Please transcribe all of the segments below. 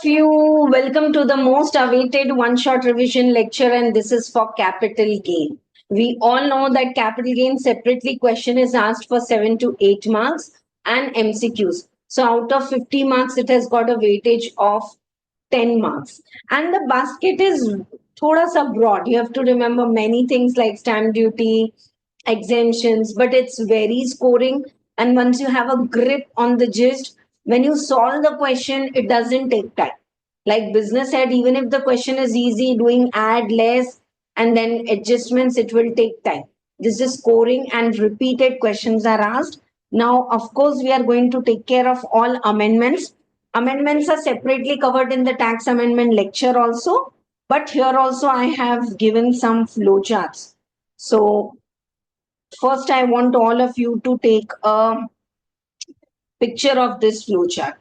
you. Welcome to the most awaited one-shot revision lecture, and this is for capital gain. We all know that capital gain separately question is asked for 7 to 8 marks and MCQs. So out of 50 marks, it has got a weightage of 10 marks. And the basket is thoda sa broad. You have to remember many things like stamp duty, exemptions, but it's very scoring. And once you have a grip on the gist, when you solve the question, it doesn't take time. Like business head, even if the question is easy, doing add less and then adjustments, it will take time. This is scoring and repeated questions are asked. Now, of course, we are going to take care of all amendments. Amendments are separately covered in the tax amendment lecture also, but here also I have given some flowcharts. So first, I want all of you to take a picture of this flowchart.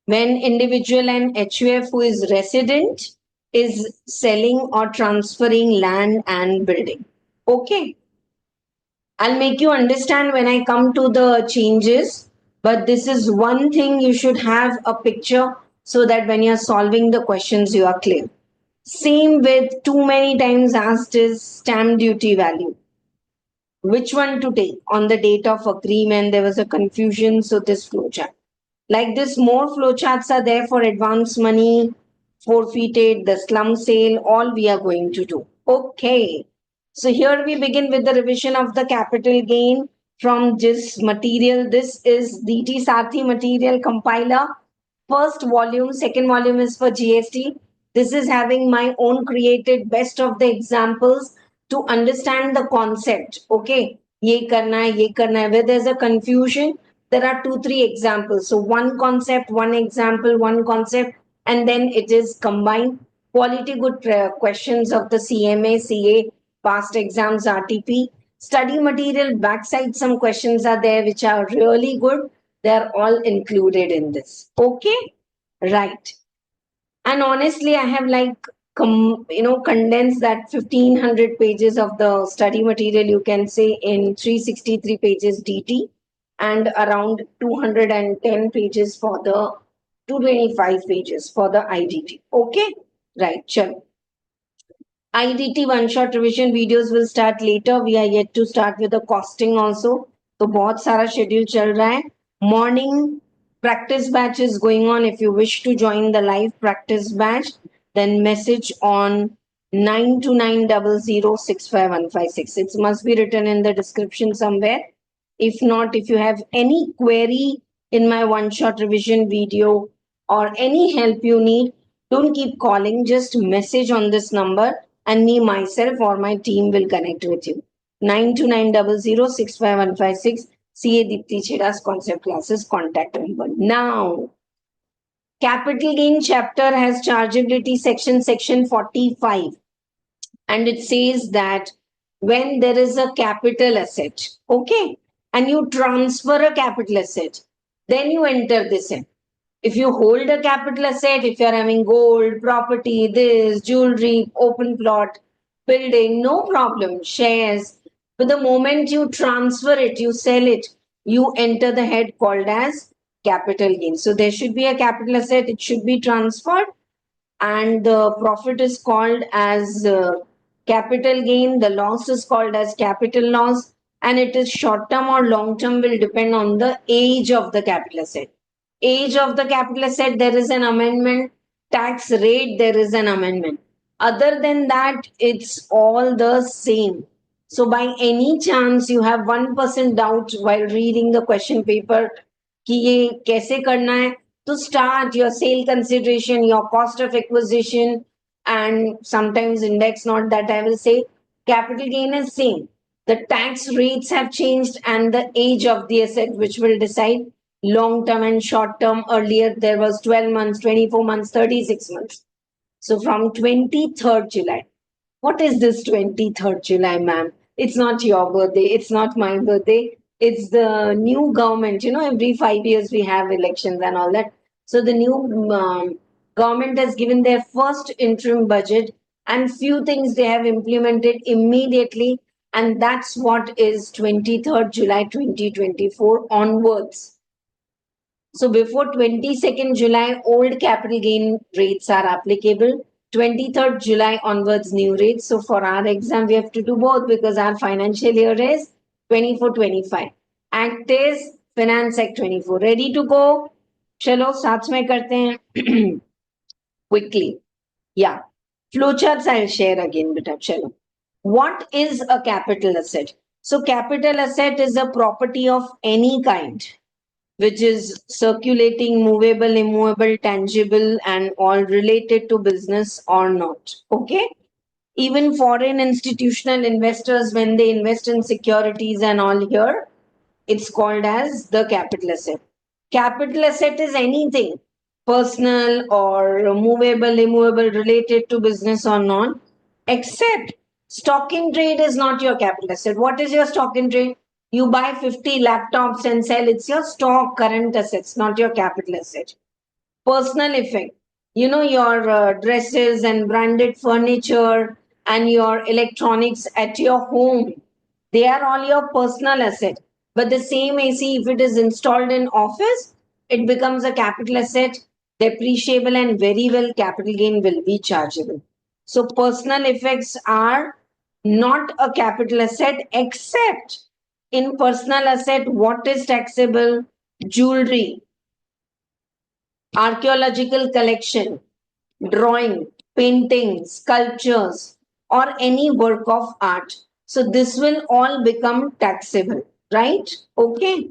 When individual and HUF who is resident is selling or transferring land and building. Okay. I'll make you understand when I come to the changes, but this is one thing you should have a picture so that when you're solving the questions, you are clear. Same with too many times asked is stamp duty value. Which one to take on the date of agreement? There was a confusion, so this flowchart. Like this, more flowcharts are there for advance money, forfeited, the slum sale, all we are going to do. Okay. So here we begin with the revision of the capital gain from this material. This is DT Sathi material compiler. First volume, second volume is for GST. This is having my own created best of the examples to understand the concept. Okay. Ye karna hai, ye karna hai. Where there's a confusion, there are 2-3 examples. So one concept, one example, one concept, and then it is combined. Quality good questions of the CMA, CA, past exams, RTP. Study material backside, some questions are there which are really good. They are all included in this. Okay, right. And honestly, I have condensed that 1500 pages of the study material, you can say, in 363 pages DT and around 210 pages for the 225 pages for the IDT. Okay, right, chalo. IDT one shot revision videos will start later. We are yet to start with the costing also. So बहुत सारा schedule चल रहा है. Morning practice batch is going on. If you wish to join the live practice batch, then message on 9290065156. It must be written in the description somewhere. If not, if you have any query in my one shot revision video or any help you need, don't keep calling, just message on this number and me, myself, or my team will connect with you. 9290065156, CA Dipti Chheda's concept classes contact number. Now, capital gain chapter has chargeability section 45. And it says that when there is a capital asset, okay, and you transfer a capital asset, then you enter this in. If you hold a capital asset, if you're having gold, property, this, jewelry, open plot, building, no problem, shares. But the moment you transfer it, you sell it, you enter the head called as capital gain. So there should be a capital asset, it should be transferred, and the profit is called as capital gain, the loss is called as capital loss, and it is short term or long term will depend on the age of the capital asset. Age of the capital asset, there is an amendment. Tax rate, there is an amendment. Other than that, it's all the same. So by any chance you have 1% doubt while reading the question paper कि ये कैसे करना है, to start your sale consideration, your cost of acquisition, and sometimes index not that I will say, capital gain is same. The tax rates have changed and the age of the asset which will decide long term and short term. Earlier there was 12 months, 24 months, 36 months. So from 23rd July, what is this 23rd July, ma'am? It's not your birthday, it's not my birthday, it's the new government. You know, every 5 years we have elections and all that. So the new government has given their first interim budget and few things they have implemented immediately, and that's what is 23rd July 2024 onwards. So before 22nd July, old capital gain rates are applicable. 23rd July onwards, new rates. So for our exam, we have to do both because our financial year is 24-25. Act is Finance Act 24. Ready to go? चलो साथ में करते हैं quickly. Yeah. Flowcharts I'll share again, beta. Chalo. What is a capital asset? So capital asset is a property of any kind which is circulating, movable, immovable, tangible, and all related to business or not. Okay. Even foreign institutional investors, when they invest in securities and all here, it's called as the capital asset. Capital asset is anything personal or movable, immovable, related to business or not, except stock in trade is not your capital asset. What is your stock in trade? You buy 50 laptops and sell. It's your stock current assets, not your capital asset. Personal effect. You know, your dresses and branded furniture and your electronics at your home, they are all your personal asset. But the same AC, if it is installed in office, it becomes a capital asset, depreciable, and very well capital gain will be chargeable. So personal effects are not a capital asset, except in personal asset, what is taxable? Jewelry, archaeological collection, drawing, painting, sculptures, or any work of art. So this will all become taxable, right? Okay,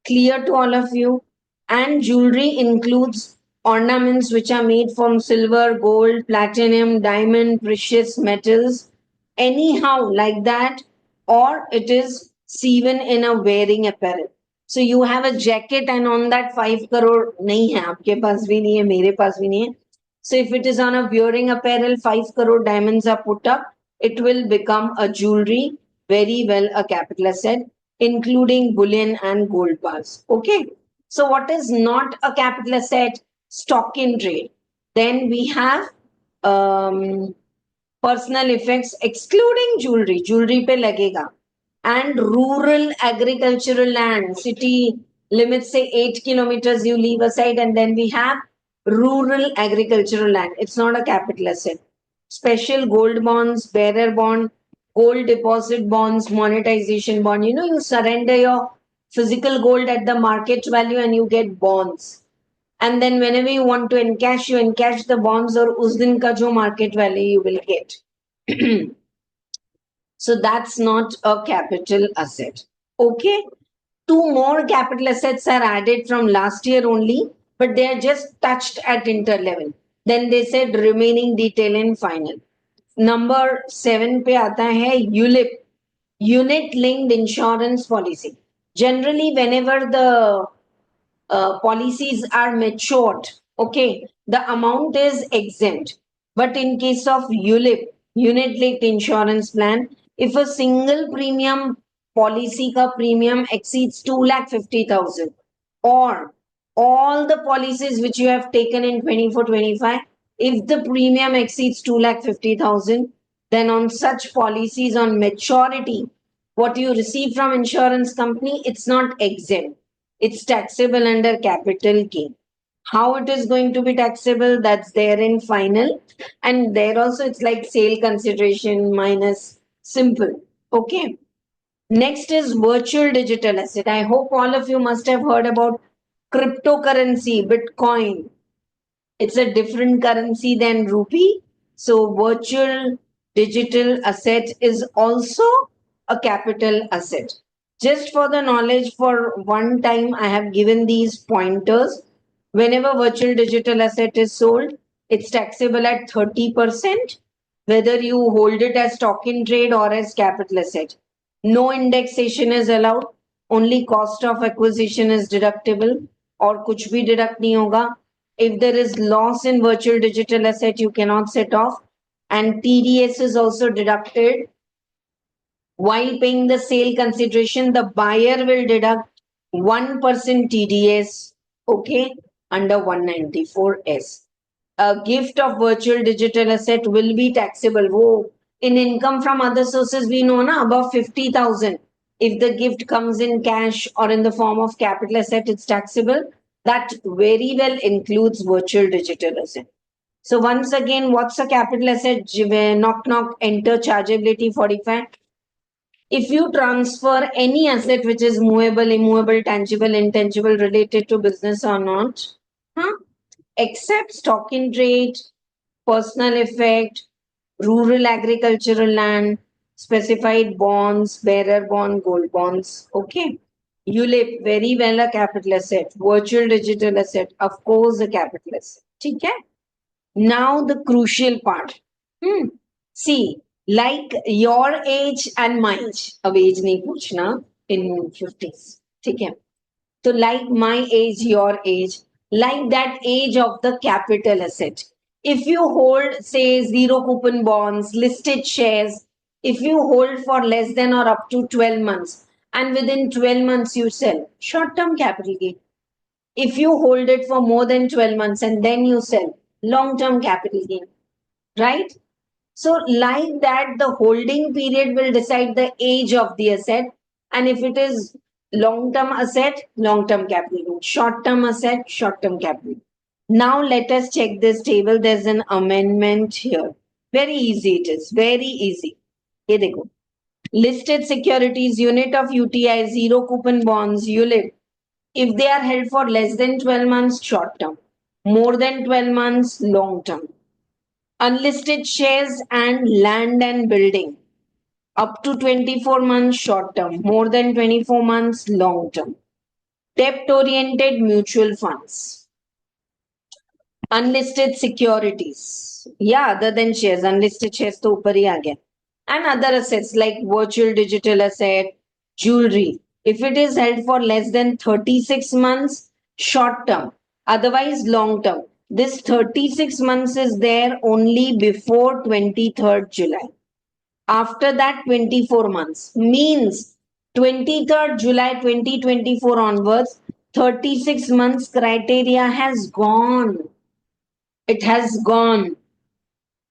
clear to all of you. And jewelry includes ornaments which are made from silver, gold, platinum, diamond, precious metals, anyhow like that, or it is sewn in a wearing apparel. So you have a jacket and on that 5 crore nahi hai, aapke paas bhi nahi hai, mere paas bhi nahi hai. So if it is on a wearing apparel, 5 crore diamonds are put up, it will become a jewelry, very well a capital asset, including bullion and gold bars. Okay. So what is not a capital asset? Stock in trade. Then we have um, personal effects excluding jewelry. Jewelry pe lagega. And rural agricultural land. City limits say 8 kilometers you leave aside, and then we have rural agricultural land. It's not a capital asset. Special gold bonds, bearer bond, gold deposit bonds, monetization bond. You know, you surrender your physical gold at the market value and you get bonds. And then whenever you want to encash, you encash the bonds or us din ka jo market value you will get. So that's not a capital asset. Okay. Two more capital assets are added from last year only, but they are just touched at inter level. Then they said remaining detail in final. Number 7 पे आता है ULIP, unit linked insurance policy. Generally, whenever the policies are matured, okay, the amount is exempt. But in case of ULIP, unit linked insurance plan, if a single premium policy ka premium exceeds 2,50,000 or all the policies which you have taken in 24-25, if the premium exceeds 2,50,000, then on such policies on maturity, what you receive from insurance company, it's not exempt, it's taxable under capital gain. How it is going to be taxable, that's there in final. And there also it's like sale consideration minus simple. Okay. Next is virtual digital asset. I hope all of you must have heard about cryptocurrency, Bitcoin. It's a different currency than rupee. So virtual digital asset is also a capital asset. Just for the knowledge, for one time, I have given these pointers. Whenever virtual digital asset is sold, it's taxable at 30%, whether you hold it as stock in trade or as capital asset. No indexation is allowed. Only cost of acquisition is deductible, or kuch bhi deduct nahi hoga. If there is loss in virtual digital asset, you cannot set off. And TDS is also deducted. While paying the sale consideration, the buyer will deduct 1% TDS, okay, under 194S. A gift of virtual digital asset will be taxable. Whoa. In income from other sources, we know na, above 50,000. If the gift comes in cash or in the form of capital asset, it's taxable. That very well includes virtual digital asset. So once again, what's a capital asset? Knock knock, enter chargeability 45. If you transfer any asset which is movable, immovable, tangible, intangible related to business or not, huh? Except stock in trade, personal effect, rural agricultural land, specified bonds, bearer bond, gold bonds. Okay. ULIP, very well a capital asset. Virtual digital asset, of course a capital asset. Okay. Now the crucial part. See, like your age and my age. अब age नहीं पूछना in 50s. ठीक है. So like my age, your age, like that age of the capital asset. If you hold, say, zero coupon bonds, listed shares, if you hold for less than or up to 12 months, and within 12 months you sell, short term capital gain. If you hold it for more than 12 months and then you sell, long term capital gain, right? So, like that, the holding period will decide the age of the asset. And if it is long term asset, long term capital gain. Short term asset, short term capital. Now, let us check this table. There's an amendment here. Very easy it is. Very easy. Here they go. Listed securities, unit of UTI, zero coupon bonds, ULIP. If they are held for less than 12 months, short term. More than 12 months, long term. Unlisted shares and land and building up to 24 months short term, more than 24 months long term. Debt oriented mutual funds, unlisted securities, yeah, other than shares, unlisted shares to upar hi aa gaya. And other assets like virtual digital asset, jewelry, if it is held for less than 36 months short term, otherwise long term. This 36 months is there only before 23rd July. After that, 24 months means 23rd July 2024 onwards, 36 months criteria has gone. It has gone.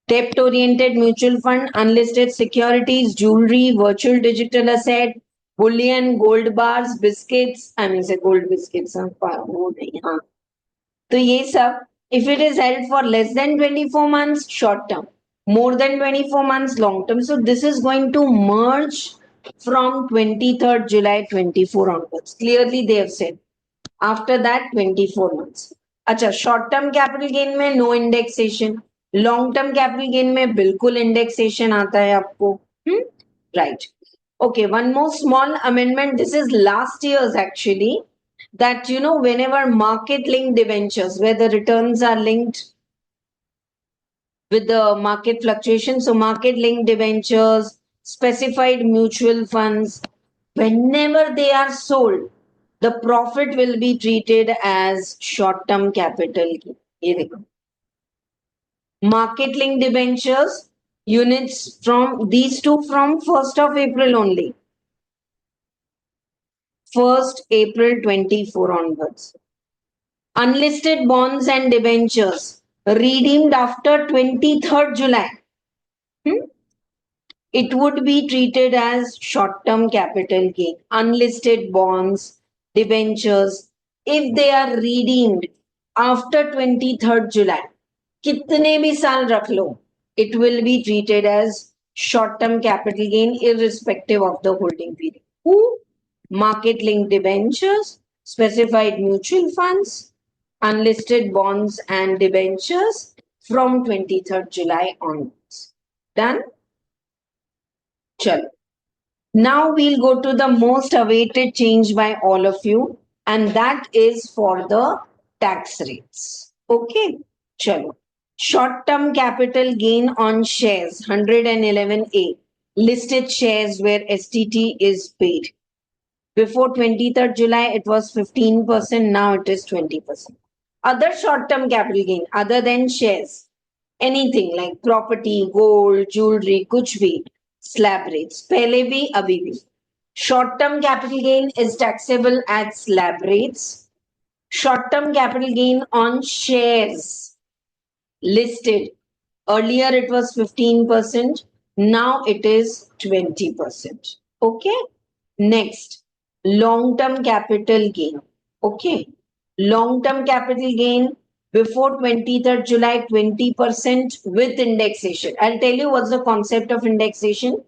Debt oriented mutual fund, unlisted securities, jewelry, virtual digital asset, bullion, gold bars, biscuits. I mean, say gold biscuits. वो नहीं, हाँ. तो ये सब, if it is held for less than 24 months, short term, more than 24 months, long term. So this is going to merge from 23rd July 24 onwards. Clearly they have said. After that, 24 months. अच्छा, short term capital gain में no indexation. Long term capital gain में बिल्कुल indexation आता है आपको. Right. Okay, one more small amendment. This is last year's actually. That whenever market linked debentures, where the returns are linked with the market fluctuation, so market linked debentures, specified mutual funds, whenever they are sold, the profit will be treated as short term capital gain. Here they go. Market linked debentures, units from these two from 1st of April only. 1st April 24 onwards. Unlisted bonds and debentures redeemed after 23rd July. It would be treated as short-term capital gain. Unlisted bonds, debentures, if they are redeemed after 23rd July, कितने भी साल रख लो, it will be treated as short-term capital gain irrespective of the holding period. Who? Market-linked debentures, specified mutual funds, unlisted bonds and debentures from 23rd July onwards. Done? Chalo. Now we'll go to the most awaited change by all of you, and that is for the tax rates. Okay, chalo. Short-term capital gain on shares 111A, listed shares where STT is paid. Before 23rd July, it was 15%. Now it is 20%. Other short-term capital gain other than shares, anything like property, gold, jewelry, कुछ भी, slab rates. पहले भी अभी भी. Short-term capital gain is taxable at slab rates. Short-term capital gain on shares listed. Earlier it was 15%. Now it is 20%. Okay. Next, long-term capital gain. Okay. Long-term capital gain before 23rd July, 20% with indexation. I'll tell you what's the concept of indexation.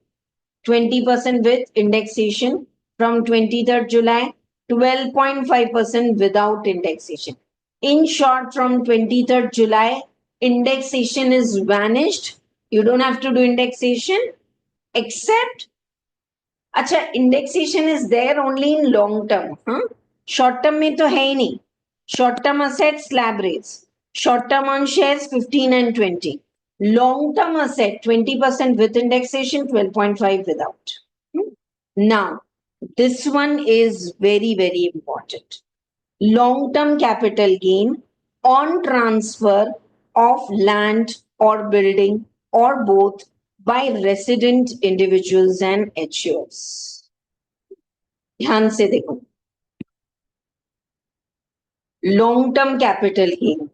20% with indexation from 23rd July, 12.5% without indexation. In short, from 23rd July, indexation is vanished. You don't have to do indexation except, अच्छा indexation is there only in long term. Short term में तो है ही नहीं. Short term assets slab rates. Short term on shares 15 and 20. Long term asset 20% with indexation, 12.5 without. Now, this one is very, very important. Long term capital gain on transfer of land or building or both by resident individuals and HUFs. ध्यान से देखो. Long term capital gain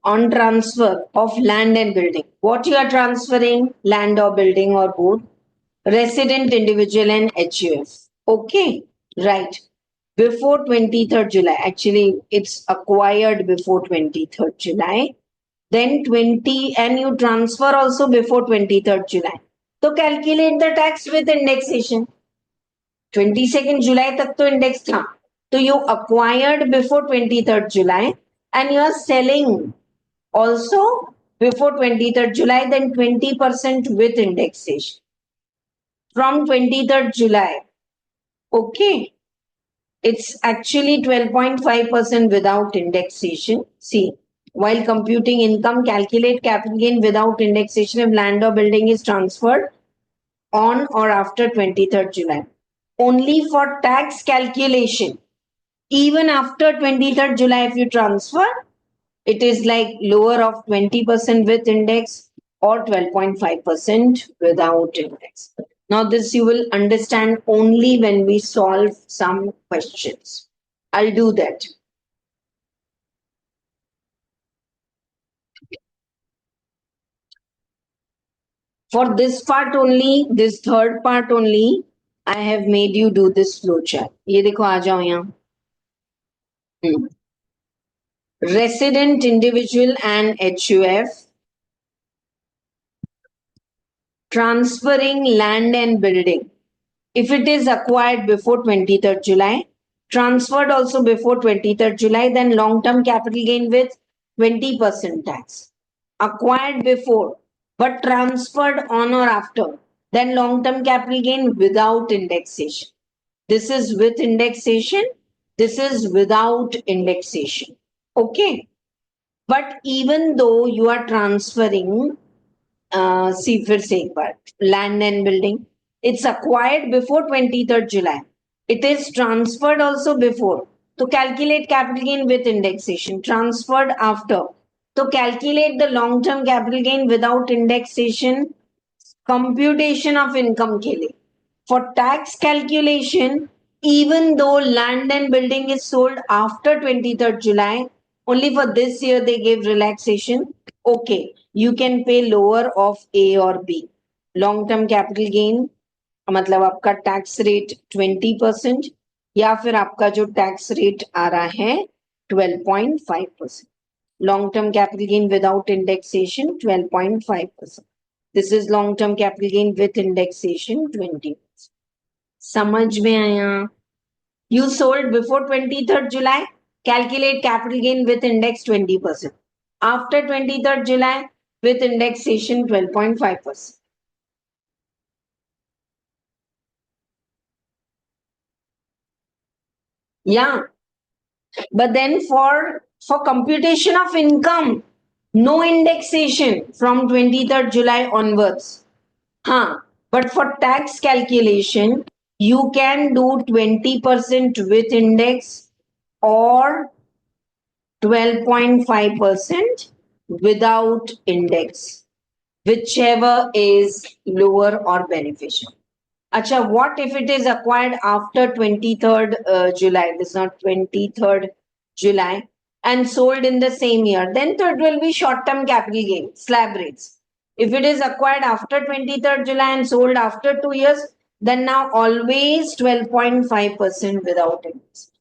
on transfer of land and building. What you are transferring, land or building or both, resident individual and HUF. Okay, right. Before 23rd July, actually it's acquired before 23rd July, then 20 and you transfer also before 23rd July. So calculate the tax with indexation. 22nd July तक तो index था. So you acquired before 23rd July and you are selling also before 23rd July, then 20% with indexation. From 23rd July, okay, it's actually 12.5% without indexation. See, while computing income, calculate capital gain without indexation if land or building is transferred on or after 23rd July. Only for tax calculation, even after 23rd July, if you transfer, it is like lower of 20% with index or 12.5% without index. Now, this you will understand only when we solve some questions. I'll do that. For this part only, this third part only, I have made you do this flowchart. ये देखो आ जाओ यहाँ. Resident individual and HUF transferring land and building. If it is acquired before 23rd July, transferred also before 23rd July, then long-term capital gain with 20% tax. Acquired before, but transferred on or after, then long-term capital gain without indexation. This is with indexation. This is without indexation. Okay. But even though you are transferring, see फिर से एक बार, land and building, it's acquired before 23rd July. It is transferred also before. To calculate capital gain with indexation. Transferred after. To calculate the long-term capital gain without indexation, computation of income के लिए. For tax calculation, even though land and building is sold after 23rd July, only for this year they gave relaxation. Okay, you can pay lower of A or B. Long-term capital gain, मतलब आपका tax rate 20% या फिर आपका जो tax rate आ रहा है 12.5%. Long-term capital gain without indexation 12.5%. This is long-term capital gain with indexation 20%. समझ में आया? You sold before 23rd July, calculate capital gain with index 20%. After 23rd July, with indexation 12.5%. Yeah. But then for computation of income, no indexation from 23rd July onwards. But for tax calculation, you can do 20% with index or 12.5% without index, whichever is lower or beneficial. Acha, what if it is acquired after 23rd July? This is not 23rd July and sold in the same year. Then it will be short-term capital gain, slab rates. If it is acquired after 23rd July and sold after 2 years, then now always 12.5% without index.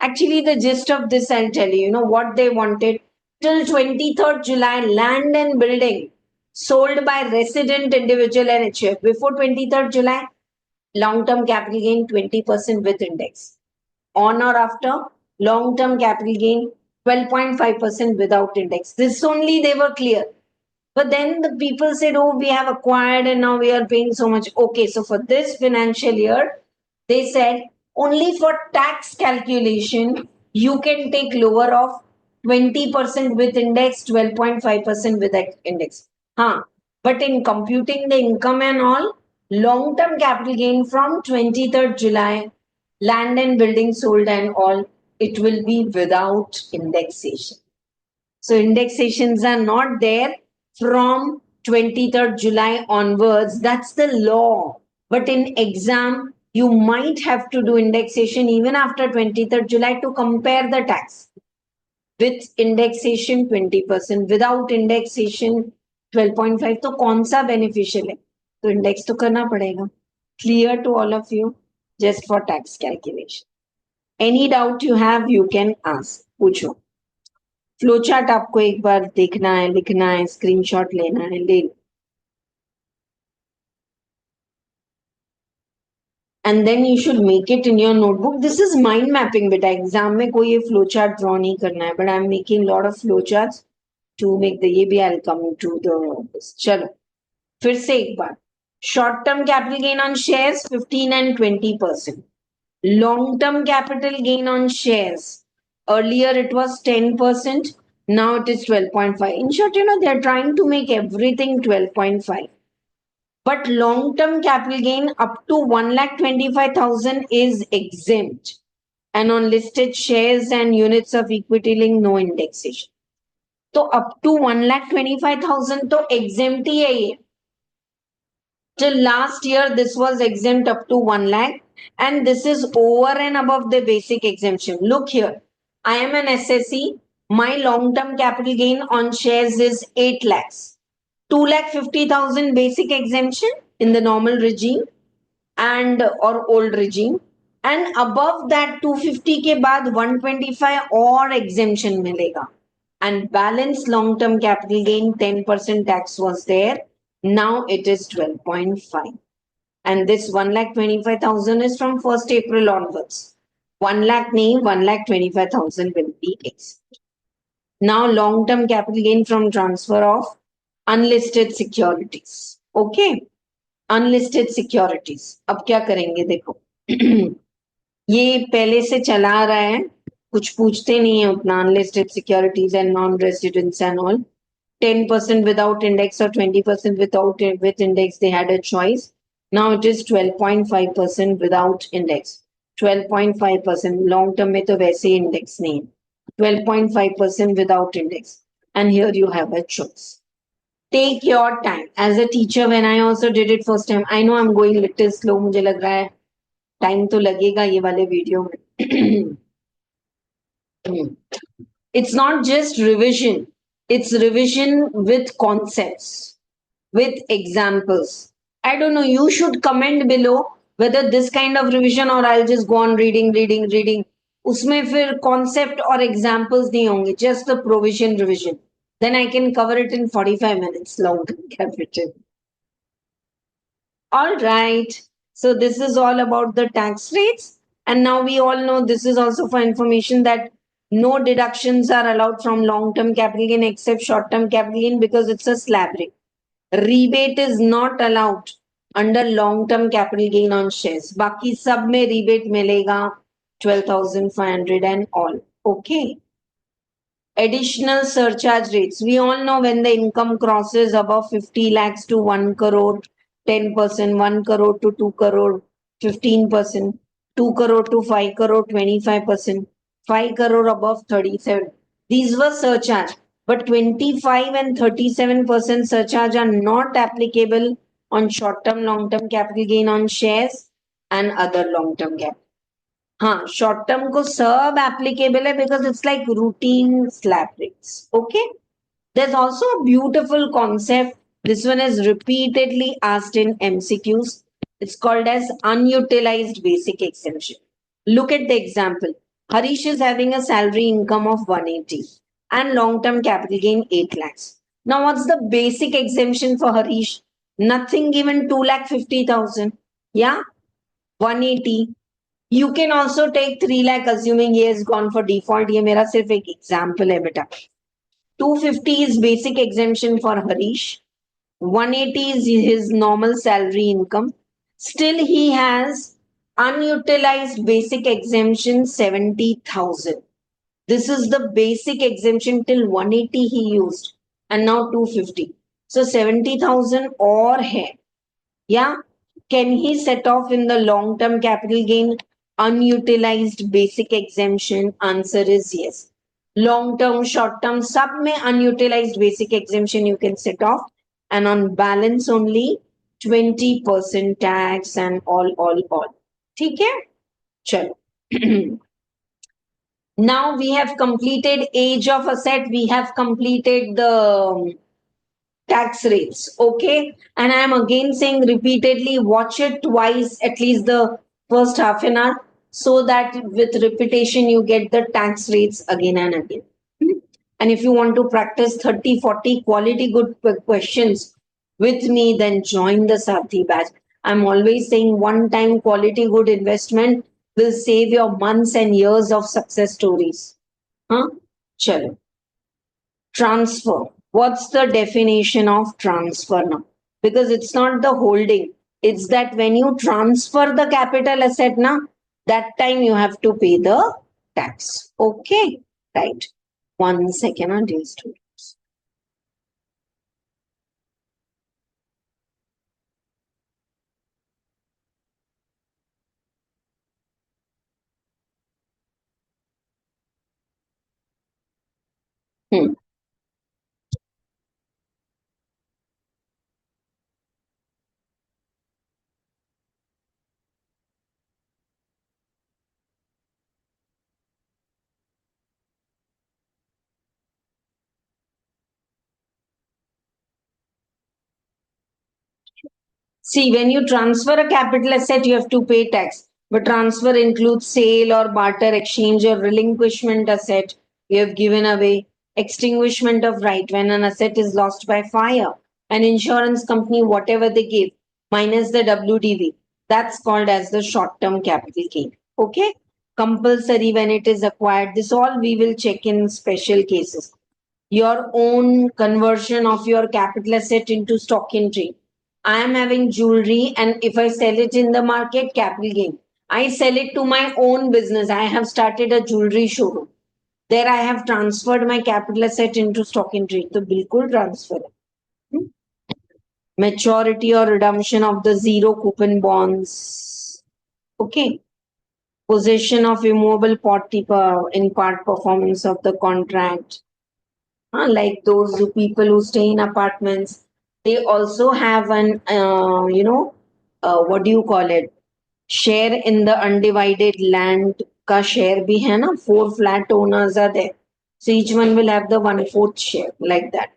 Actually, the gist of this, I'll tell you, what they wanted. Till 23rd July, land and building sold by resident individual and HF. Before 23rd July, long-term capital gain 20% with index. On or after, long-term capital gain 12.5% without index. This only they were clear. But then the people said, oh, we have acquired and now we are paying so much. Okay, so for this financial year, they said only for tax calculation, you can take lower of 20% with index, 12.5% with index. Huh. But in computing the income and all, long-term capital gain from 23rd July, land and building sold and all, it will be without indexation. So indexations are not there from 23rd July onwards. That's the law. But in exam, you might have to do indexation even after 23rd July to compare the tax. With indexation 20%, without indexation 12.5. तो कौन सा beneficial है? तो index तो करना पड़ेगा. Clear to all of you? Just for tax calculation. Any doubt you have, you can ask. पूछो. Flow chart आपको एक बार देखना है, लिखना है, स्क्रीनशॉट लेना है, ले लो. And then you should make it in your notebook. This is mind mapping बेटा. एग्जाम में कोई ये फ्लो चार्ट ड्रॉ नहीं करना है, but I'm making lot of flow charts to make the ये भी I'll come to the. चलो फिर से एक बार. Short term capital gain on shares 15 and 20%. Long term capital gain on shares. Earlier it was 10%. Now it is 12.5. In short, they're trying to make everything 12.5. But long-term capital gain up to 1,25,000 is exempt. And on listed shares and units of equity link, no indexation. So up to 1,25,000 तो exempt ही है ये. Till last year, this was exempt up to 1 lakh. And this is over and above the basic exemption. Look here. I am an SSE. My long-term capital gain on shares is 8 lakhs. 2,50,000 basic exemption in the normal regime and or old regime, and above that 250 के बाद 125 और exemption मिलेगा, and balance long term capital gain 10% tax was there. Now it is 12.5, and this 1,25,000 is from 1st April onwards. 1 lakh nahi, 1,25,000 will be exempt. Now long term capital gain from transfer of unlisted securities. Okay, unlisted securities. अब क्या करेंगे देखो. ये पहले से चला रहा है, कुछ पूछते नहीं है उतना. Unlisted securities and non-residents and all. 10% without index or 20% with index, they had a choice. Now it is 12.5% without index. 12.5% long term में तो वैसे ही index नहीं है. 12.5% without index. And here you have a choice. Take your time. As a teacher, when I also did it first time, I know I'm going little slow. मुझे लग रहा है time तो लगेगा ये वाले वीडियो में. It's not just revision. It's revision with concepts, with examples. I don't know. You should comment below whether this kind of revision or I'll just go on reading. उसमें फिर concept or examples नहीं होंगे. Just the provision revision. Then I can cover it in 45 minutes long capital. All right. So this is all about the tax rates. And now we all know this is also for information that no deductions are allowed from long-term capital gain except short-term capital gain because it's a slab rate. Rebate is not allowed under long-term capital gain on shares. बाकी सब में rebate मिलेगा 12,500 and all. Okay. Additional surcharge rates. We all know when the income crosses above 50 lakhs to 1 crore, 10%, 1 crore to 2 crore, 15%, 2 crore to 5 crore, 25%, 5 crore above 37. These were surcharge, but 25 and 37% surcharge are not applicable on short-term, long-term capital gain on shares and other long-term capital. हाँ, short term को सब applicable है because it's like routine slab rates. Okay. There's also a beautiful concept. This one is repeatedly asked in MCQs. It's called as unutilized basic exemption. Look at the example. Harish is having a salary income of 180 and long-term capital gain 8 lakhs. Now, what's the basic exemption for Harish? Nothing given 2,50,000. Yeah, 180. You can also take 3 lakh assuming he has gone for default. ये मेरा सिर्फ एक example है बेटा. 250 is basic exemption for Harish. 180 is his normal salary income. Still, he has unutilized basic exemption 70,000. This is the basic exemption till 180 he used and now 250. So 70,000 or hai. Yeah. Can he set off in the long term capital gain unutilized basic exemption? Answer is yes. Long term, short term, sub में unutilized basic exemption you can set off, and on balance only 20% tax and all. ठीक है? चलो. Now we have completed age of asset. We have completed the tax rates. Okay. And I am again saying repeatedly, watch it twice, at least the first half an hour, so that with repetition you get the tax rates again and again. And if you want to practice 30, 40 quality good questions with me, then join the Sathi batch. I'm always saying one time quality good investment will save your months and years of success stories. Huh? Chalo. Transfer. What's the definition of transfer now? Because it's not the holding. It's that when you transfer the capital asset now, that time you have to pay the tax. Okay. Right. 1 second, dear students. See, when you transfer a capital asset, you have to pay tax. But transfer includes sale or barter, exchange or relinquishment asset you have given away, extinguishment of right when an asset is lost by fire, an insurance company, whatever they give, minus the WDV. That's called as the short-term capital gain. Okay? Compulsory when it is acquired. This all we will check in special cases. Your own conversion of your capital asset into stock in trade. I am having jewelry, and if I sell it in the market, capital gain. I sell it to my own business. I have started a jewelry showroom. There I have transferred my capital asset into stock in trade. So bilkul transfer. Maturity or redemption of the zero coupon bonds. Okay. Possession of immovable property in part performance of the contract. Like those people who stay in apartments, they also have an what do you call it, share in the undivided land ka share bhi hai na, 4 flat owners are there, so each one will have the 1/4 share, like that.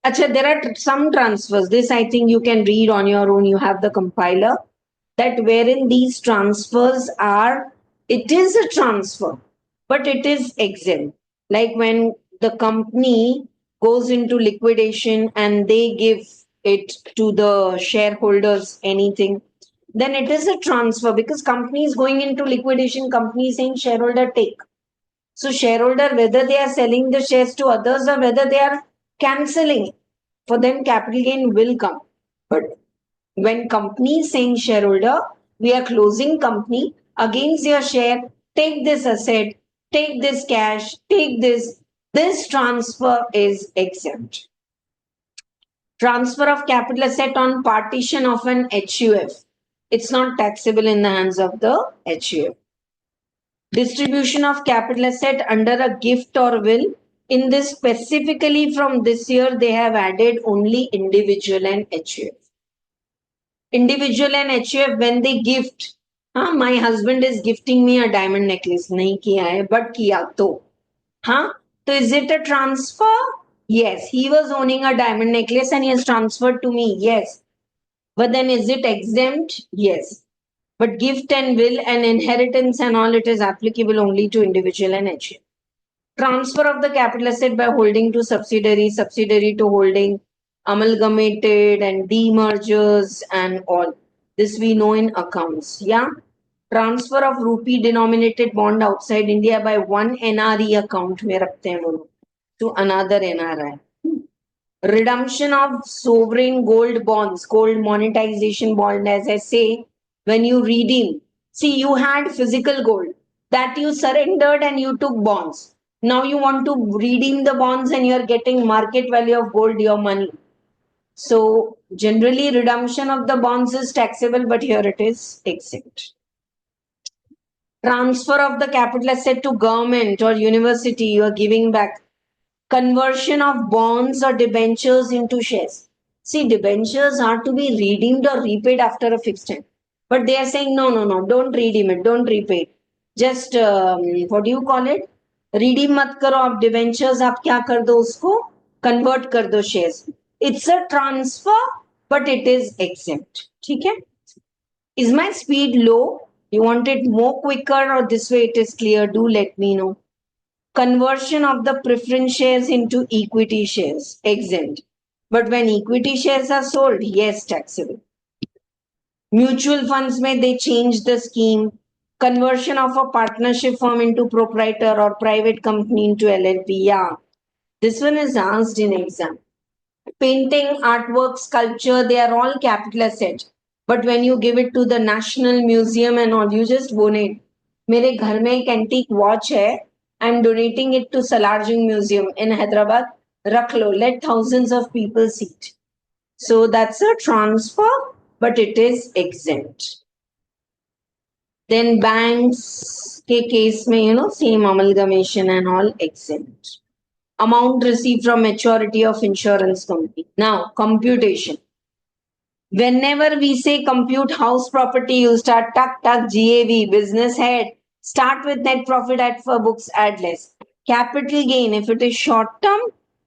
Achha, there are some transfers, this I think you can read on your own, you have the compiler, that wherein these transfers are, it is a transfer but it is exempt, like when the company goes into liquidation and they give it to the shareholders anything, then it is a transfer, because company is going into liquidation, company is saying shareholder take. So shareholder, whether they are selling the shares to others or whether they are cancelling, for them capital gain will come. But when company is saying shareholder, we are closing company against your share, take this asset, take this cash, take this transfer is exempt. Transfer of capital asset on partition of an HUF. It's not taxable in the hands of the HUF. Distribution of capital asset under a gift or will. In this specifically from this year, they have added only individual and HUF. Individual and HUF, when they gift, my husband is gifting me a diamond necklace. Nahi kiya hai, but kiya to. So is it a transfer? Yes. He was owning a diamond necklace and he has transferred to me. Yes. But then is it exempt? Yes. But gift and will and inheritance and all, it is applicable only to individual and HUF. Transfer of the capital asset by holding to subsidiary, subsidiary to holding, amalgamated and demergers and all. This we know in accounts. Yeah. Transfer of rupee denominated bond outside India by one NRE account में रखते हैं वो लोग to another NRI. Redemption of sovereign gold bonds, gold monetization bond, as I say, when you redeem. See, you had physical gold that you surrendered and you took bonds. Now you want to redeem the bonds and you're getting market value of gold, your money. So generally redemption of the bonds is taxable, but here it is exempt. Transfer of the capital asset to government or university, you are giving back. Conversion of bonds or debentures into shares. See, debentures are to be redeemed or repaid after a fixed time. But they are saying, no, no, no, don't redeem it, don't repay it. Just, what do you call it? Redeem mat karo, ab debentures aap kya kar do usko? Convert kar do shares. It's a transfer, but it is exempt. ठीक है? Is my speed low? You want it more quicker or this way it is clear? Do let me know. Conversion of the preference shares into equity shares, exempt. But when equity shares are sold, yes, taxable. Mutual funds they change the scheme. Conversion of a partnership firm into proprietor or private company into LLP. Yeah, this one is asked in exam. Painting, artwork, sculpture, they are all capital asset. But when you give it to the National Museum and all, you just donate. मेरे घर में एक antique watch है. I'm donating it to Salarjung Museum in Hyderabad. रख लो, let thousands of people see it. So that's a transfer, but it is exempt. Then banks के case में, same amalgamation and all exempt. Amount received from maturity of insurance company. Now, computation. Whenever we say compute house property, you start tuck, GAV, business head. Start with net profit at for books, add less. Capital gain, if it is short term,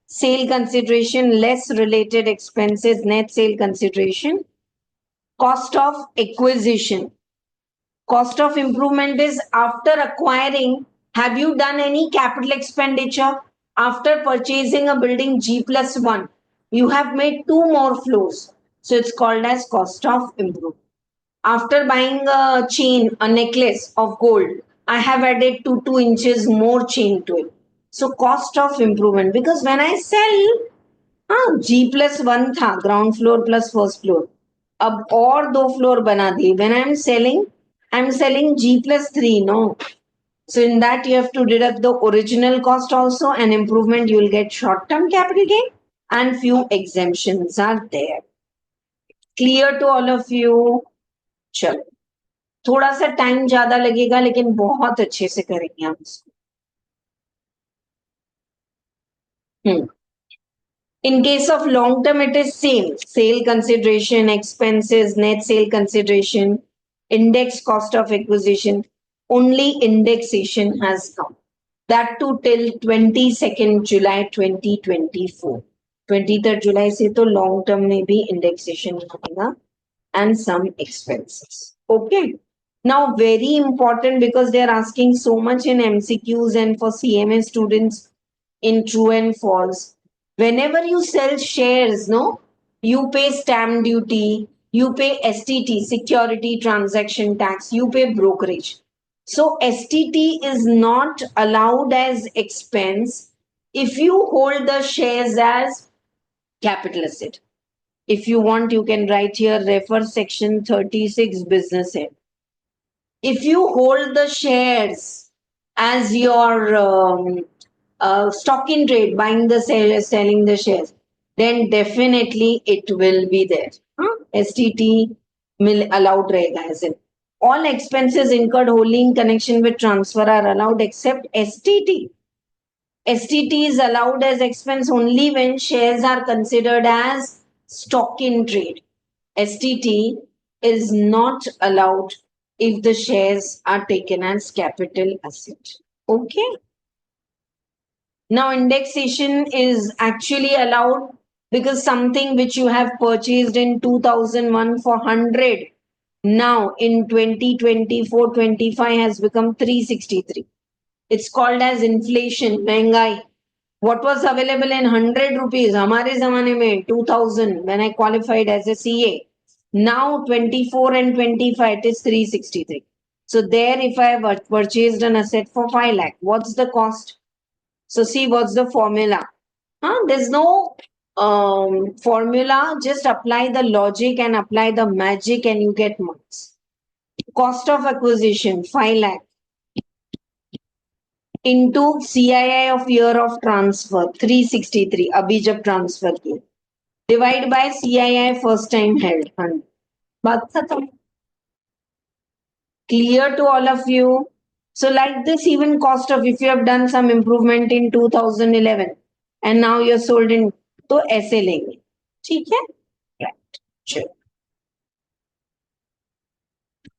sale consideration, less related expenses, net sale consideration. Cost of acquisition. Cost of improvement is after acquiring, have you done any capital expenditure? After purchasing a building G+1, you have made 2 more floors. So it's called as cost of improvement. After buying a chain, a necklace of gold, I have added 2 inches more chain to it. So cost of improvement, because when I sell, G+1 था, ground floor plus first floor. अब और 2 floor बना दिए. When I'm selling G+3, no. So in that you have to deduct the original cost also, and improvement you will get short-term capital gain, and few exemptions are there. Clear to all of you? चलो, थोड़ा सा time ज्यादा लगेगा लेकिन बहुत अच्छे से करेंगे हम इसको. In case of long term, it is same. Sale consideration, expenses, net sale consideration, index cost of acquisition. Only indexation has come. That too till 22nd July 2024. 23rd July से तो long term में भी indexation होगा and some expenses. Okay. Now very important because they are asking so much in MCQs and for CMA students in true and false. Whenever you sell shares, no, you pay stamp duty, you pay STT, security transaction tax, you pay brokerage. So STT is not allowed as expense if you hold the shares as capital asset. If you want, you can write here, refer section 36 business head. If you hold the shares as your stock in trade, buying the shares, selling the shares, then definitely it will be there. STT will allowed rahega as in. All expenses incurred wholly in connection with transfer are allowed except STT. STT is allowed as expense only when shares are considered as stock in trade. STT is not allowed if the shares are taken as capital asset. Okay. Now indexation is actually allowed because something which you have purchased in 2001 for 100, Now in 2024-25 has become 363. It's called as inflation, महंगाई. What was available in 100 rupees हमारे जमाने में 2000 when I qualified as a CA. Now 24 and 25 it is 363. So there if I have purchased an asset for 5 lakh, what's the cost? So see what's the formula. There's no formula, just apply the logic and apply the magic and you get marks. Cost of acquisition 5 lakh into CII of year of transfer 363 अभी जब transfer किए divide by CII first time held 100. बात खत्म. Clear to all of you? So like this even cost of if you have done some improvement in 2011 and now you're sold in तो ऐसे लेंगे. ठीक है? Right. Sure.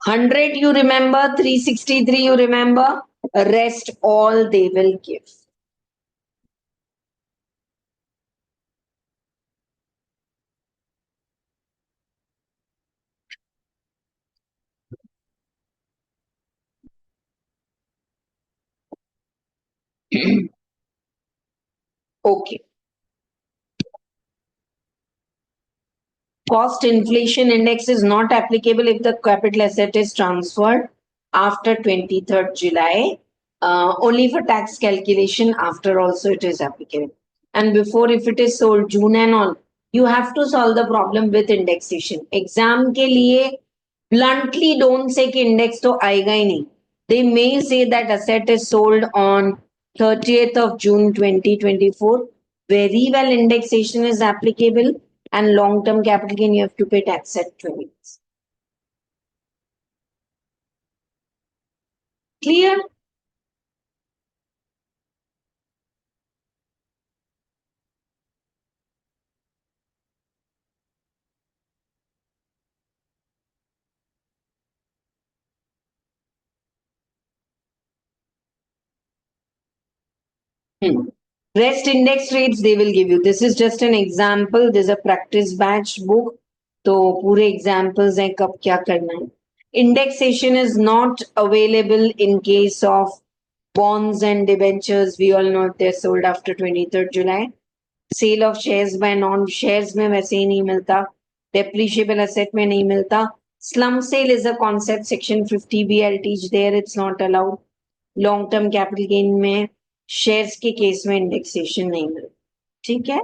100 you remember, 363 you remember, rest all they will give. Okay. Cost inflation index is not applicable if the capital asset is transferred after 23rd July. Only for tax calculation after also it is applicable. And before if it is sold June and all, you have to solve the problem with indexation. Exam के लिए bluntly don't say कि index तो आएगा ही नहीं. They may say that asset is sold on 30th of June 2024. Very well indexation is applicable and long-term capital gain you have to pay tax at 20. Clear? Rest index rates they will give you. This is just an example. There's a practice batch book. तो पूरे examples हैं कब क्या करना है. Indexation is not available in case of bonds and debentures. We all know they're sold after 23rd July. Sale of shares by non-shares में वैसे ही नहीं मिलता. Depreciable asset में नहीं मिलता. Slum sale is a concept. Section 50B I'll teach there. It's not allowed. Long-term capital gain में shares के case में इंडेक्सेशन नहीं मिल. ठीक है.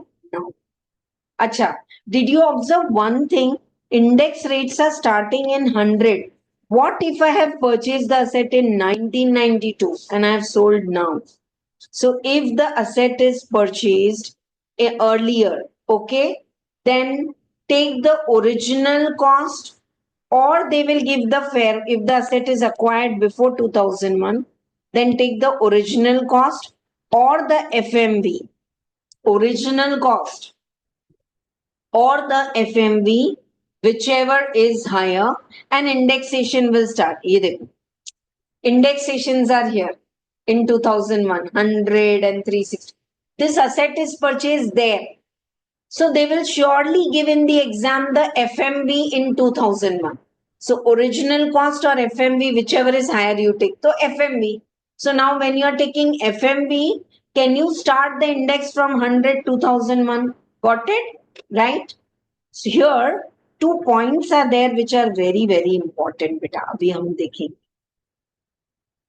अच्छा, did you observe one thing? Index rates are starting in 100. What if I have purchased the asset in 1992 and I have sold now? So if the asset is purchased earlier, okay, then take the original cost or they will give the fair. If the asset is acquired before 2001, then take the original cost or the FMV, original cost or the FMV, whichever is higher, and indexation will start. Indexations are here in 2001, 100 and 360. This asset is purchased there. So they will surely give in the exam the FMV in 2001. So original cost or FMV, whichever is higher you take. So FMV. So now when you are taking FMV, can you start the index from 100 2001? Got it? Right? So here 2 points are there which are very, very important. Beta, अभी हम देखेंगे.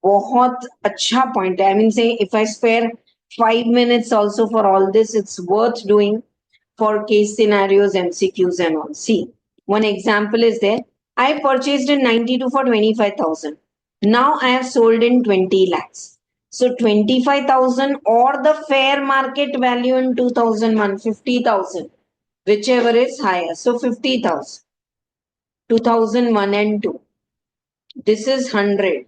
बहुत अच्छा point. I mean, say if I spare 5 minutes also for all this, it's worth doing for case scenarios, MCQs and all. See, one example is there. I purchased in 92 for 25,000. Now I have sold in 20 lakhs. So 25,000 or the fair market value in 2001, 50,000, whichever is higher. So 50,000, 2001 and 2. This is 100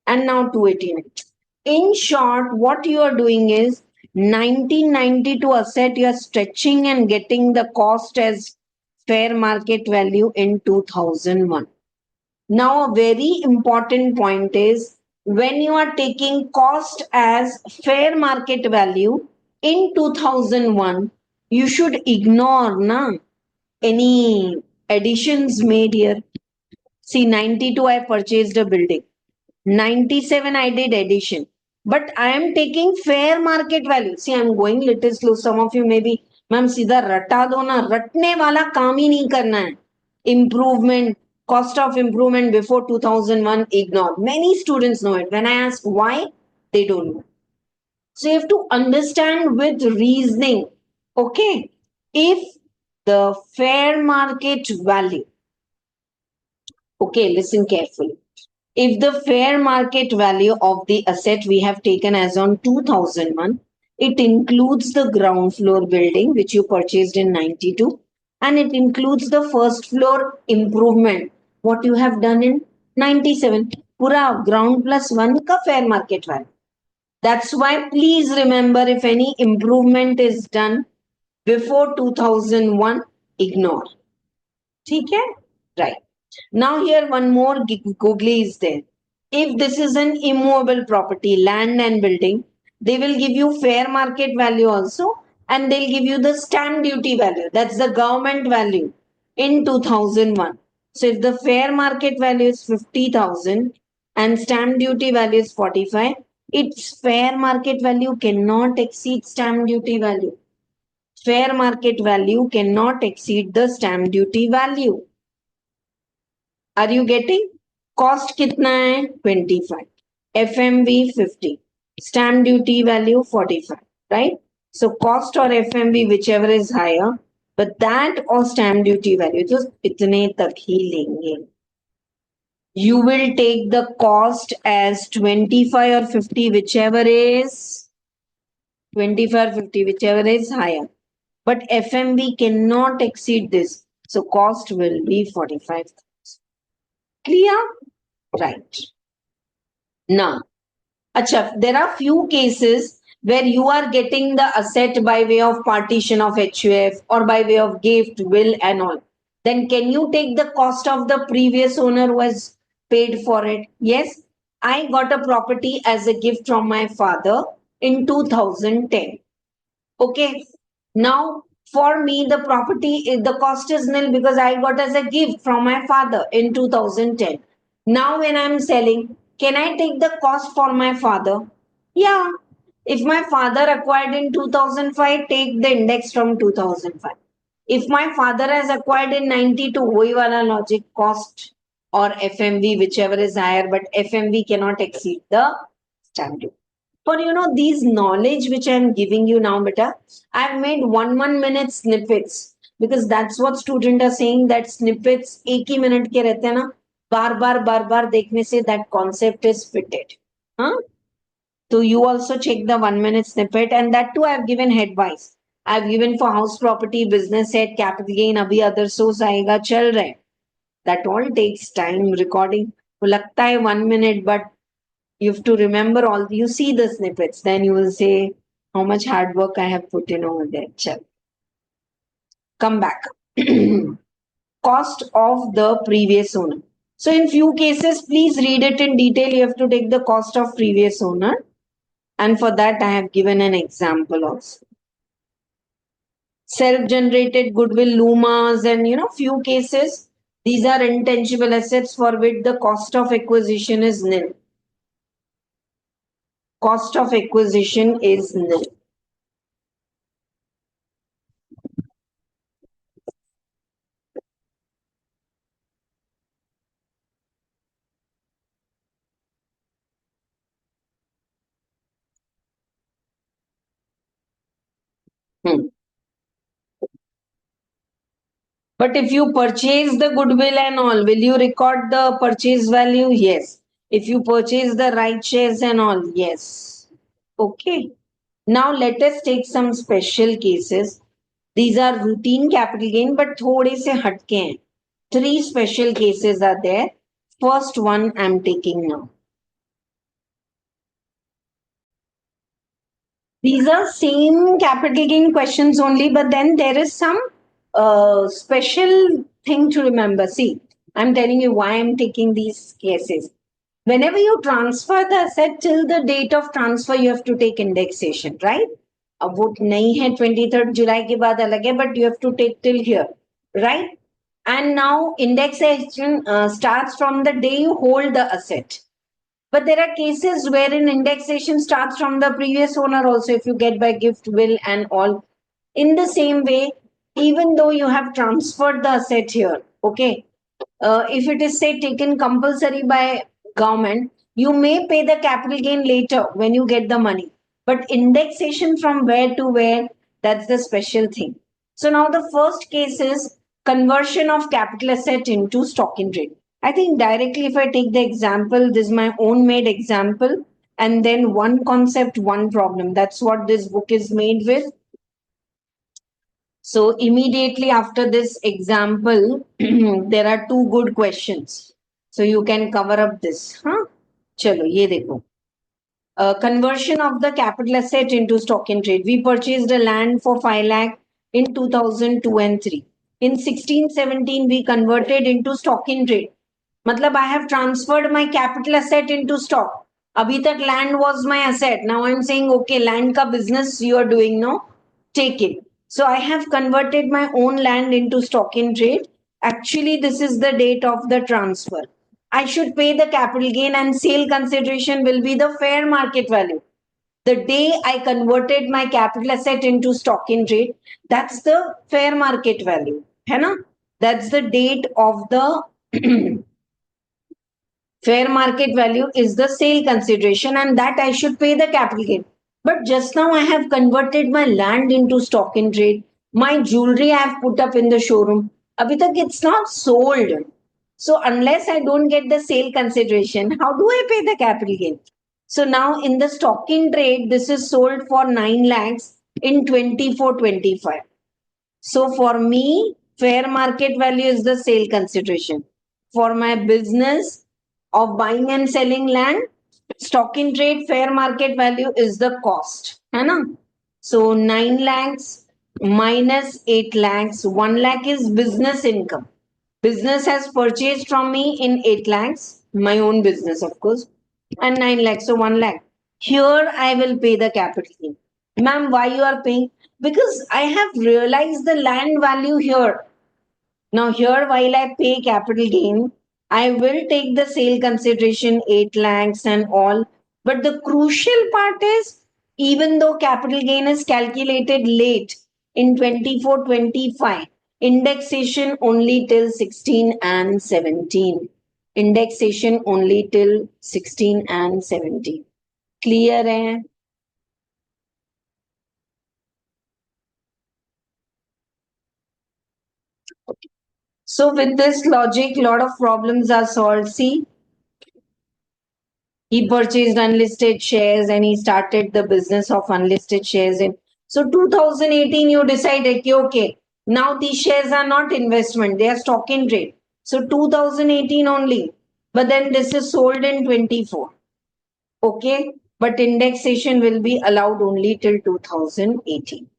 and now 289. In short, what you are doing is 1992 asset you are stretching and getting the cost as fair market value in 2001. Now a very important point is when you are taking cost as fair market value in 2001, you should ignore any additions made here. See, 92 I purchased a building. 97 I did addition. But I am taking fair market value. See, I am going little slow. Some of you may be, ma'am, सीधा रटा दो ना, रटने वाला काम ही नहीं करना है. Improvement, cost of improvement before 2001, ignore. Many students know it. When I ask why, they don't know. So you have to understand with reasoning. Okay. If the fair market value, okay, listen carefully. If the fair market value of the asset we have taken as on 2001, it includes the ground floor building which you purchased in 92, and it includes the first floor improvement what you have done in 97. Pura ground plus one ka fair market value. That's why please remember, if any improvement is done before 2001, ignore. Okay? Right. Now here one more googly is there. If this is an immovable property, land and building, they will give you fair market value also, and they'll give you the stamp duty value. That's the government value in 2001. So if the fair market value is 50,000 and stamp duty value is 45, its fair market value cannot exceed stamp duty value. Fair market value cannot exceed the stamp duty value. Are you getting? Cost कितना है 25, FMV 50, stamp duty value 45, right? So cost or FMV whichever is higher, but that or stamp duty value तो इतने तक ही लेंगे. You will take the cost as 25 or 50 whichever is 25 or 50 whichever is higher, but FMV cannot exceed this, so cost will be 45. Clear? Right. Now, Acha, there are few cases where you are getting the asset by way of partition of HUF or by way of gift, will and all. Then can you take the cost of the previous owner who has paid for it? Yes. I got a property as a gift from my father in 2010. Okay. Now, for me, the property, the cost is nil because I got as a gift from my father in 2010. Now, when I'm selling, can I take the cost for my father? Yeah. If my father acquired in 2005, take the index from 2005. If my father has acquired in 92, वही वाला logic, cost or FMV, whichever is higher, but FMV cannot exceed the stamp duty. For these knowledge which I am giving you now, beta, I've made 1 minute snippets because that's what students are saying, that snippets एक ही minute के रहते हैं ना, बार बार देखने से that concept is fitted. Huh? So you also check the 1 minute snippet, and that too I have given headwise. I have given for house property, business head, capital gain, अभी other source आएगा चल रहा है. That all takes time. Recording तो लगता है 1 minute, but you have to remember all. You see the snippets, then you will say how much hard work I have put in over there. Chal. Come back. Cost of the previous owner. So in few cases, please read it in detail. You have to take the cost of previous owner. And for that, I have given an example also. Self-generated goodwill, Lumas, and few cases. These are intangible assets for which the cost of acquisition is nil. Cost of acquisition is nil. But if you purchase the goodwill and all, will you record the purchase value? Yes. If you purchase the right shares and all, yes. Okay. Now let us take some special cases. These are routine capital gain, but थोड़े से हटके हैं. 3 special cases are there. First one I'm taking now. These are same capital gain questions only, but then there is some special thing to remember. See, I'm telling you why I'm taking these cases. Whenever you transfer the asset till the date of transfer, you have to take indexation, right? अब वो नहीं है 23rd July के बाद अलग है, but you have to take till here, right? And now indexation starts from the day you hold the asset. But there are cases wherein indexation starts from the previous owner also, if you get by gift, will, and all. In the same way, even though you have transferred the asset here, okay, if it is say taken compulsory by government, you may pay the capital gain later when you get the money. But indexation from where to where, that's the special thing. So now the first case is conversion of capital asset into stock in trade. I think directly if I take the example, this is my own made example, and then one concept, one problem. That's what this book is made with. So immediately after this example, there are two good questions. So you can cover up this. Huh? Chalo, ye dekho. Conversion of the capital asset into stock in trade. We purchased a land for 5 lakh in 2002 and 3. In 16-17, we converted into stock in trade. Matlab, I have transferred my capital asset into stock. Abhi tak land was my asset. Now I'm saying, okay, land ka business you are doing, no? Take it. So I have converted my own land into stock in trade. Actually, this is the date of the transfer. I should pay the capital gain and sale consideration will be the fair market value. The day I converted my capital asset into stock in trade, that's the fair market value. Hai na? That's the date of the fair market value is the sale consideration, and that I should pay the capital gain. But just now I have converted my land into stock in trade. My jewelry I have put up in the showroom. Abhi tak it's not sold. So unless I don't get the sale consideration, how do I pay the capital gain? So now in the stock in trade, this is sold for 9 lakhs in 24-25. So for me, fair market value is the sale consideration. For my business of buying and selling land, stock in trade fair market value is the cost. है ना? So 9 lakhs minus 8 lakhs, 1 lakh is business income. Business has purchased from me in 8 lakhs, my own business, of course, and 9 lakhs, so 1 lakh. Here I will pay the capital gain. Ma'am, why you are paying? Because I have realized the land value here. Now, here, while I pay capital gain, I will take the sale consideration 8 lakhs and all. But the crucial part is, even though capital gain is calculated late in 24-25, indexation only till 16 and 17. Indexation only till 16 and 17. Clear hai? So with this logic, lot of problems are solved. See, he purchased unlisted shares and he started the business of unlisted shares in. So 2018, you decided, okay, now these shares are not investment, they are stock in trade. So 2018 only, but then this is sold in 24. Okay, but indexation will be allowed only till 2018.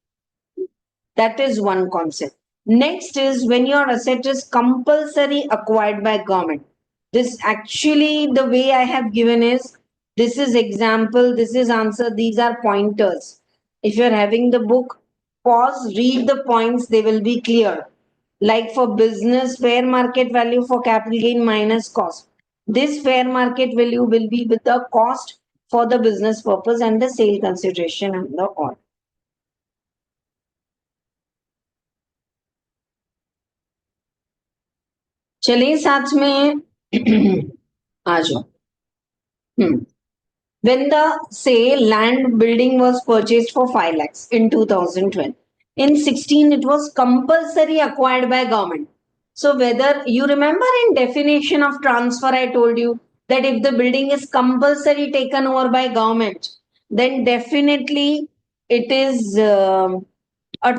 That is one concept. Next is when your asset is compulsory acquired by government. This actually the way I have given is this is example, this is answer, these are pointers. If you're having the book, pause, read the points, they will be clear. Like for business, fair market value for capital gain minus cost. This fair market value will be with the cost for the business purpose and the sale consideration and the all. चलिए साथ में आ जाओ. When the say land building was purchased for 5 lakhs in 2012, in 16 it was compulsory acquired by government. So whether you remember in definition of transfer, I told you that if the building is compulsory taken over by government, then definitely it is a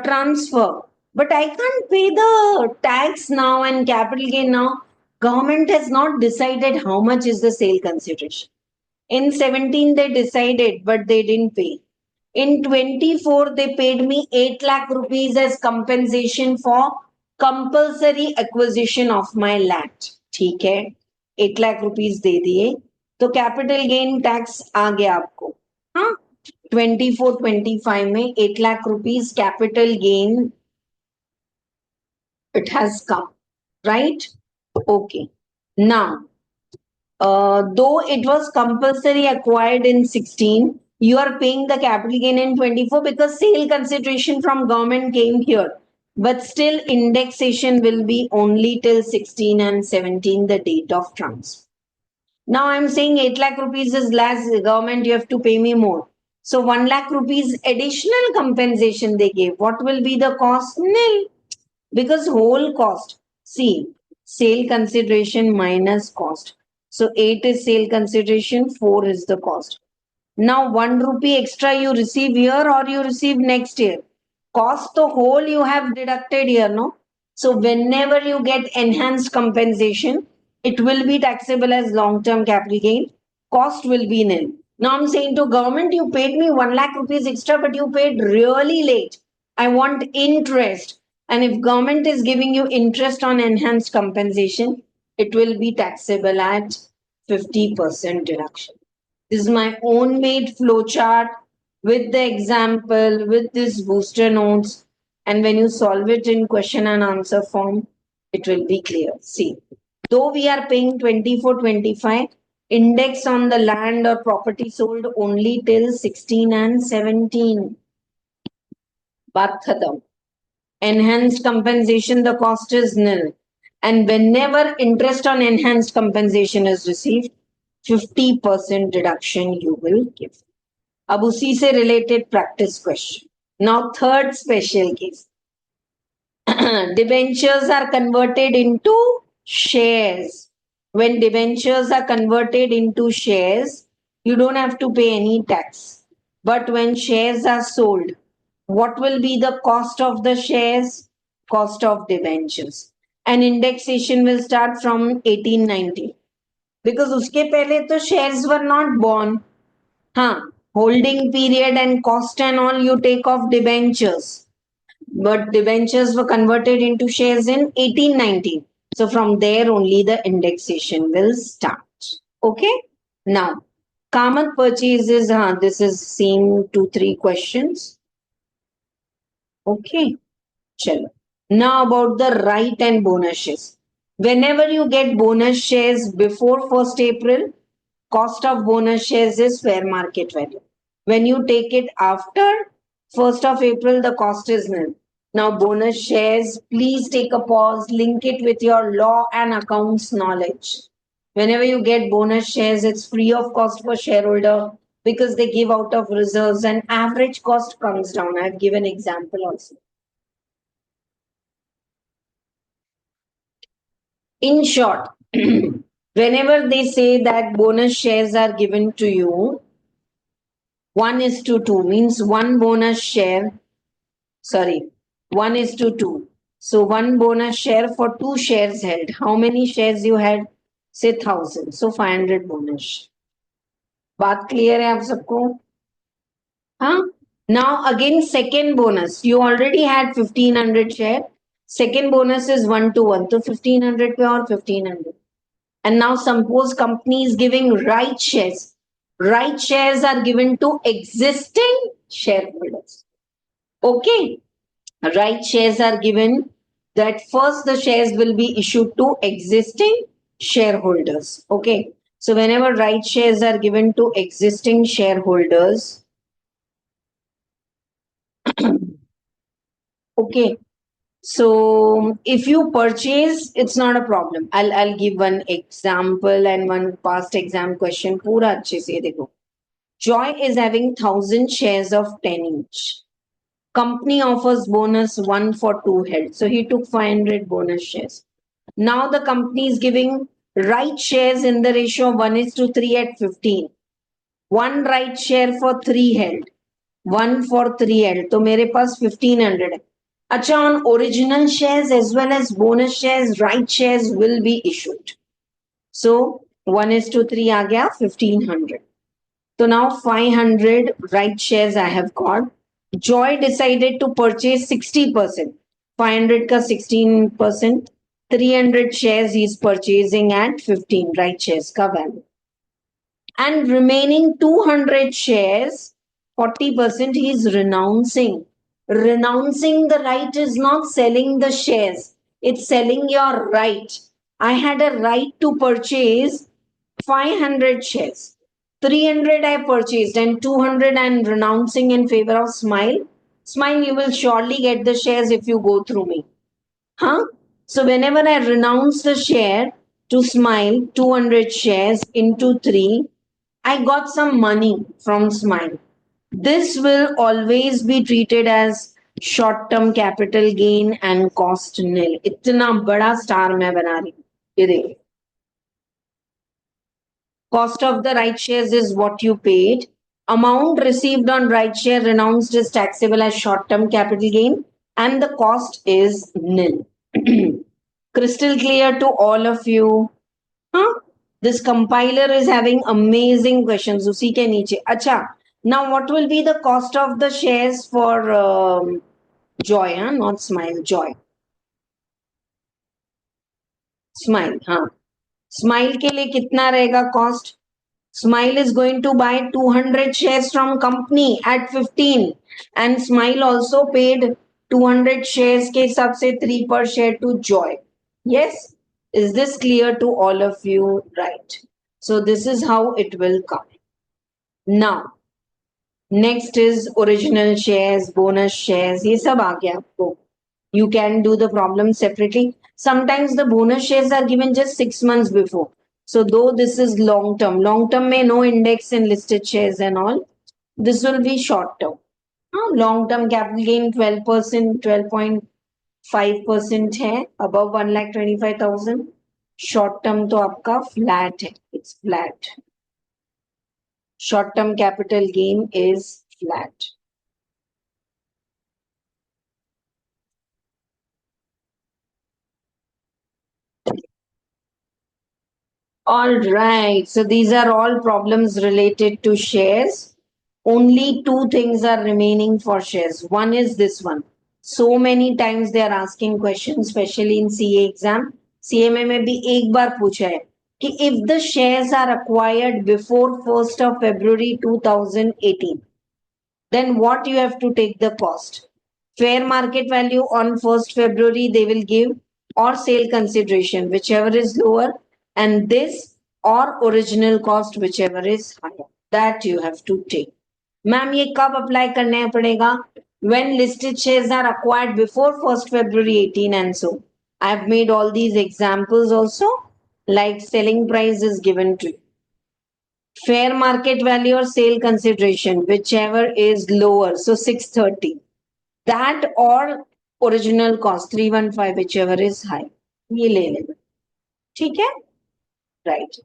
transfer. But I can't pay the tax now and capital gain now. Government has not decided how much is the sale consideration. In 17, they decided, but they didn't pay. In 24, they paid me 8 lakh rupees as compensation for compulsory acquisition of my land. ठीक है 8 lakh rupees दे दिए तो capital gain tax आ गया आपको. हाँ 24-25 में 8 lakh rupees capital gain it has come, right? Okay. Now, though it was compulsory acquired in 16, you are paying the capital gain in 24 because sale consideration from government came here. But still, indexation will be only till 16 and 17, the date of transfer. Now I'm saying 8 lakh rupees is less, government, you have to pay me more. So 1 lakh rupees additional compensation they gave. What will be the cost? Nil. Because whole cost, see, sale consideration minus cost. So 8 is sale consideration, 4 is the cost. Now 1 rupee extra you receive here or you receive next year. Cost the whole you have deducted here, no? So whenever you get enhanced compensation, it will be taxable as long-term capital gain. Cost will be nil. Now I'm saying to government, you paid me 1 lakh rupees extra, but you paid really late. I want interest. And if government is giving you interest on enhanced compensation, it will be taxable at 50% deduction. This is my own made flowchart with the example, with this booster notes. And when you solve it in question and answer form, it will be clear. See, though we are paying 24-25, index on the land or property sold only till 16 and 17. Baat khatam. Enhanced compensation, the cost is nil. And whenever interest on enhanced compensation is received, 50% deduction you will give. अब उसी से related practice question. Now third special case. Debentures are converted into shares. When debentures are converted into shares, you don't have to pay any tax. But when shares are sold, what will be the cost of the shares? Cost of debentures. And indexation will start from 1890. Because uske pehle to shares were not born. Holding period and cost and all you take off debentures. But debentures were converted into shares in 1890. So from there only the indexation will start. Okay. Now, Kamat purchases, this is same 2-3 questions. Okay. Chalo. Now about the right and bonus shares. Whenever you get bonus shares before 1st April, cost of bonus shares is fair market value. When you take it after 1st of April, the cost is nil. Now, bonus shares, please take a pause, link it with your law and accounts knowledge. Whenever you get bonus shares, it's free of cost for shareholder because they give out of reserves and average cost comes down. I've given example also. In short, whenever they say that bonus shares are given to you, 1:2 means one bonus share, 1:2. So one bonus share for 2 shares held. How many shares you had? Say 1000. So 500 bonus. बात clear है आप सबको? Huh? Now again second bonus. You already had 1500 share. Second bonus is 1:1. So 1500 पे और 1500. And now suppose company is giving right shares. Right shares are given to existing shareholders. Okay. Right shares are given that first the shares will be issued to existing shareholders. Okay. So whenever right shares are given to existing shareholders, okay. So if you purchase, it's not a problem. I'll give one example and one past exam question. पूरा अच्छे से देखो. Joy is having 1000 shares of 10 each. Company offers bonus 1 for 2 held. So he took 500 bonus shares. Now the company is giving right shares in the ratio of 1:3 at 15. One right share for 3 held. 1 for 3 held. तो मेरे पास 1500 है. Acha, on original shares as well as bonus shares, right shares will be issued. So 1:3 आ गया 1500. So now 500 right shares I have got. Joy decided to purchase 60%. 500 ka 16%. 300 shares he is purchasing at 15 right shares ka value. And remaining 200 shares, 40% he is renouncing. Renouncing the right is not selling the shares. It's selling your right. I had a right to purchase 500 shares. 300 I purchased and 200 I'm renouncing in favor of Smile. Smile, you will surely get the shares if you go through me. Huh? So whenever I renounce the share to Smile, 200 shares into 3, I got some money from Smile. This will always be treated as short term capital gain and cost nil. इतना बड़ा star मैं बना रही हूँ. ये देखिए. Cost of the right shares is what you paid. Amount received on right share renounced is taxable as short term capital gain, and the cost is nil. Crystal clear to all of you. Huh? This compiler is having amazing questions. उसी के नीचे. अच्छा. Now, what will be the cost of the shares for Joy? Huh? Not Smile. Joy. Smile. हाँ. Smile के लिए कितना रहेगा cost? Smile is going to buy 200 shares from company at 15, and Smile also paid 200 shares के हिसाब से 3 per share to Joy. Yes? Is this clear to all of you? Right. So this is how it will come. Now, next is original shares, bonus shares. ये सब आ गया आपको. You can do the problem separately. Sometimes the bonus shares are given just 6 months before. So though this is long term may no index in listed shares and all. This will be short term. Long term capital gain 12%, 12.5% है above 1,25,000. Short term तो आपका flat है. It's flat. Short term capital gain is flat. All right. So these are all problems related to shares. Only two things are remaining for shares. One is this one. So many times they are asking questions, especially in CA exam. CMA में भी एक बार पूछा है कि if the shares are acquired before 1st of February 2018, then what you have to take the cost? Fair market value on 1st February they will give, or sale consideration, whichever is lower, and this or original cost, whichever is higher. That you have to take. Ma'am, ये कब apply करना पड़ेगा? When listed shares are acquired before 1st February 18 and so. I have made all these examples also, like selling price is given to you. Fair market value or sale consideration, whichever is lower. So 630. That or original cost 315, whichever is high. ये ले लेना. ठीक है? Right.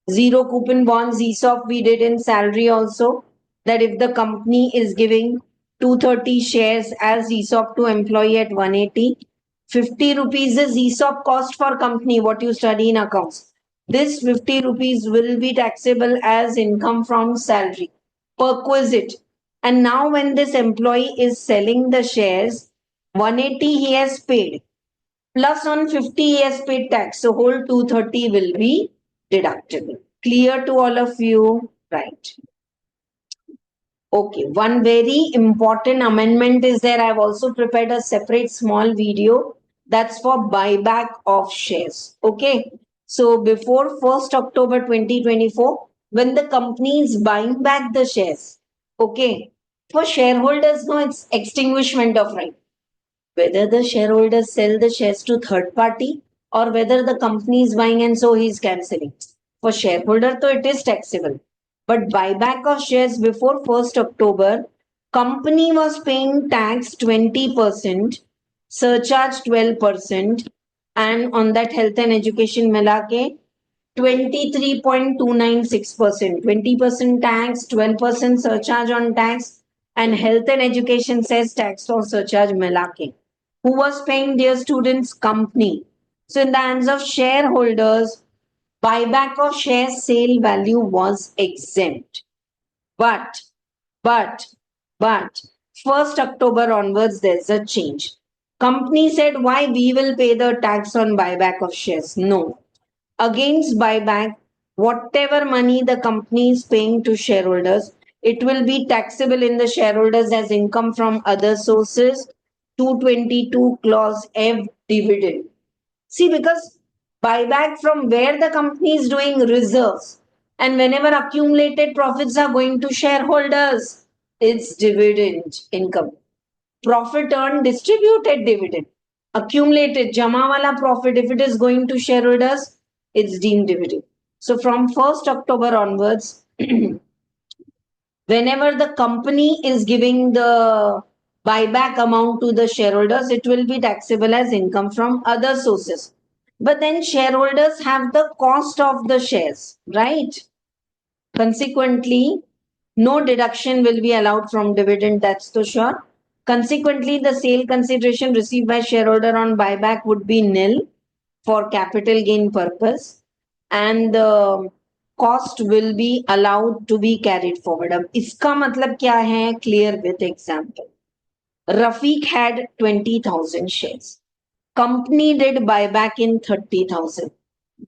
Zero coupon bonds, ESOP we did in salary also. That if the company is giving 230 shares as ESOP to employee at 180, 50 rupees is ESOP cost for company, what you study in accounts. This 50 rupees will be taxable as income from salary. Perquisite. And now when this employee is selling the shares, 180 he has paid. Plus on 50 he has paid tax. So whole 230 will be deductible. Clear to all of you? Right. Okay, one very important amendment is there. I've also prepared a separate small video that's for buyback of shares. Okay, so before 1st October 2024, when the company is buying back the shares, okay, for shareholders, no, it's extinguishment of right. Whether the shareholders sell the shares to third party or whether the company is buying and so he is cancelling. For shareholder, though it is taxable. But buyback of shares before 1st October, company was paying tax 20%, surcharge 12%, and on that health and education mila ke 23.296%, 20% tax, 12% surcharge on tax, and health and education says tax or surcharge mila ke. Who was paying their students? Company. So in the hands of shareholders, buyback of share sale value was exempt. But, but, 1st October onwards, there's a change. Company said, why we will pay the tax on buyback of shares? No. Against buyback, whatever money the company is paying to shareholders, it will be taxable in the shareholders as income from other sources. 222 clause F dividend. See, because buyback from where the company is doing reserves, and whenever accumulated profits are going to shareholders, it's dividend income. Profit earned, distributed dividend. Accumulated jama wala profit, if it is going to shareholders, it's deemed dividend. So from 1st October onwards, whenever the company is giving the buyback amount to the shareholders, it will be taxable as income from other sources. But then shareholders have the cost of the shares, right? Consequently, no deduction will be allowed from dividend, that's for sure. Consequently, the sale consideration received by shareholder on buyback would be nil for capital gain purpose, and the cost will be allowed to be carried forward. अब इसका मतलब क्या है? Clear with example. Rafiq had 20,000 shares. Company did buyback in 30,000.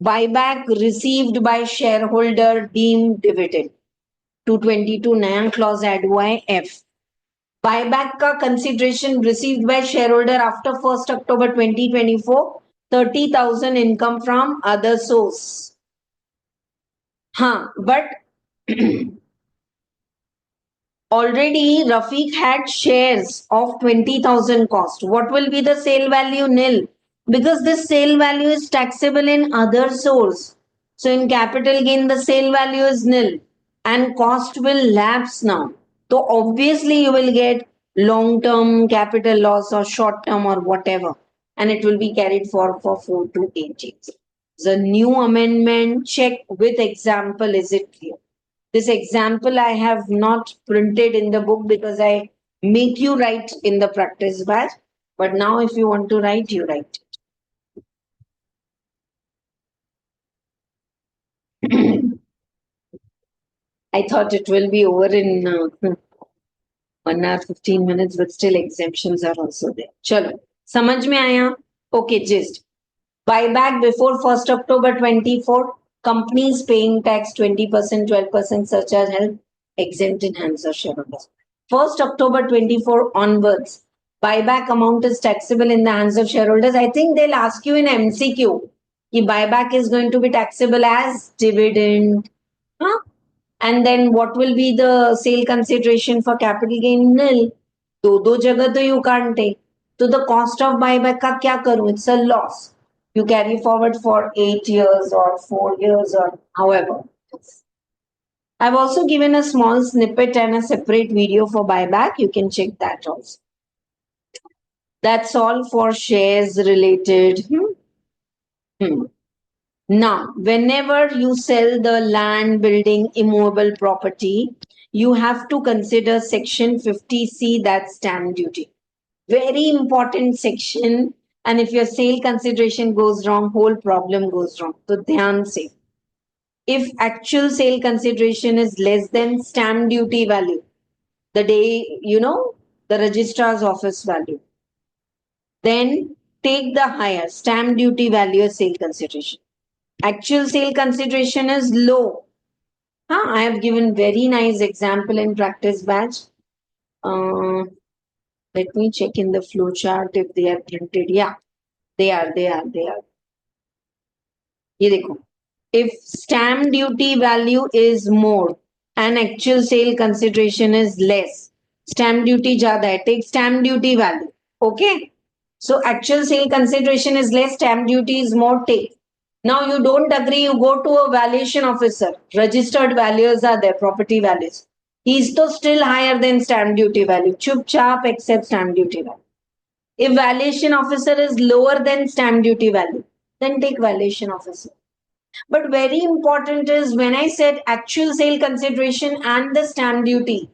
Buyback received by shareholder deemed dividend. 222 नया clause add हुआ है F. Buyback का consideration received by shareholder after 1st October 2024, 30,000 income from other source. हाँ, but already Rafiq had shares of 20,000 cost. What will be the sale value? Nil. Because this sale value is taxable in other source. So in capital gain, the sale value is nil and cost will lapse now. So obviously you will get long-term capital loss or short-term or whatever. And it will be carried forward for 4 to 8 years. The new amendment, check with example, is it clear? This example I have not printed in the book because I make you write in the practice batch. But now if you want to write, you write. I thought it will be over in 1 hour 15 minutes, but still exemptions are also there. Chalo, samajh mein aaya? Okay, gist. Buyback before 1st October 24, companies paying tax 20%, 12% surcharge health exempt in hands of shareholders. 1st October 24 onwards, buyback amount is taxable in the hands of shareholders. I think they'll ask you in MCQ, कि buyback is going to be taxable as dividend. Huh? And then what will be the sale consideration for capital gain? Nil. दो जगह तो you can't take. So the cost of buyback का क्या करूं? It's a loss. You carry forward for 8 years or 4 years or however. I've also given a small snippet and a separate video for buyback. You can check that also. That's all for shares related. Now, whenever you sell the land, building, immovable property, you have to consider section 50C, that's stamp duty. Very important section. And if your sale consideration goes wrong, whole problem goes wrong. So, dhyan se. If actual sale consideration is less than stamp duty value, the day, the registrar's office value, then take the higher stamp duty value as sale consideration. Actual sale consideration is low. I have given very nice example in practice batch. Let me check in the flow chart if they are printed. Yeah, they are. ये देखो. If stamp duty value is more and actual sale consideration is less, stamp duty ज़्यादा है, take stamp duty value. Okay. So actual sale consideration is less, stamp duty is more, take. Now you don't agree, you go to a valuation officer. Registered values are there, property values. He's still higher than stamp duty value. Chup chap accept stamp duty value. If valuation officer is lower than stamp duty value, then take valuation officer. But very important is when I said actual sale consideration and the stamp duty,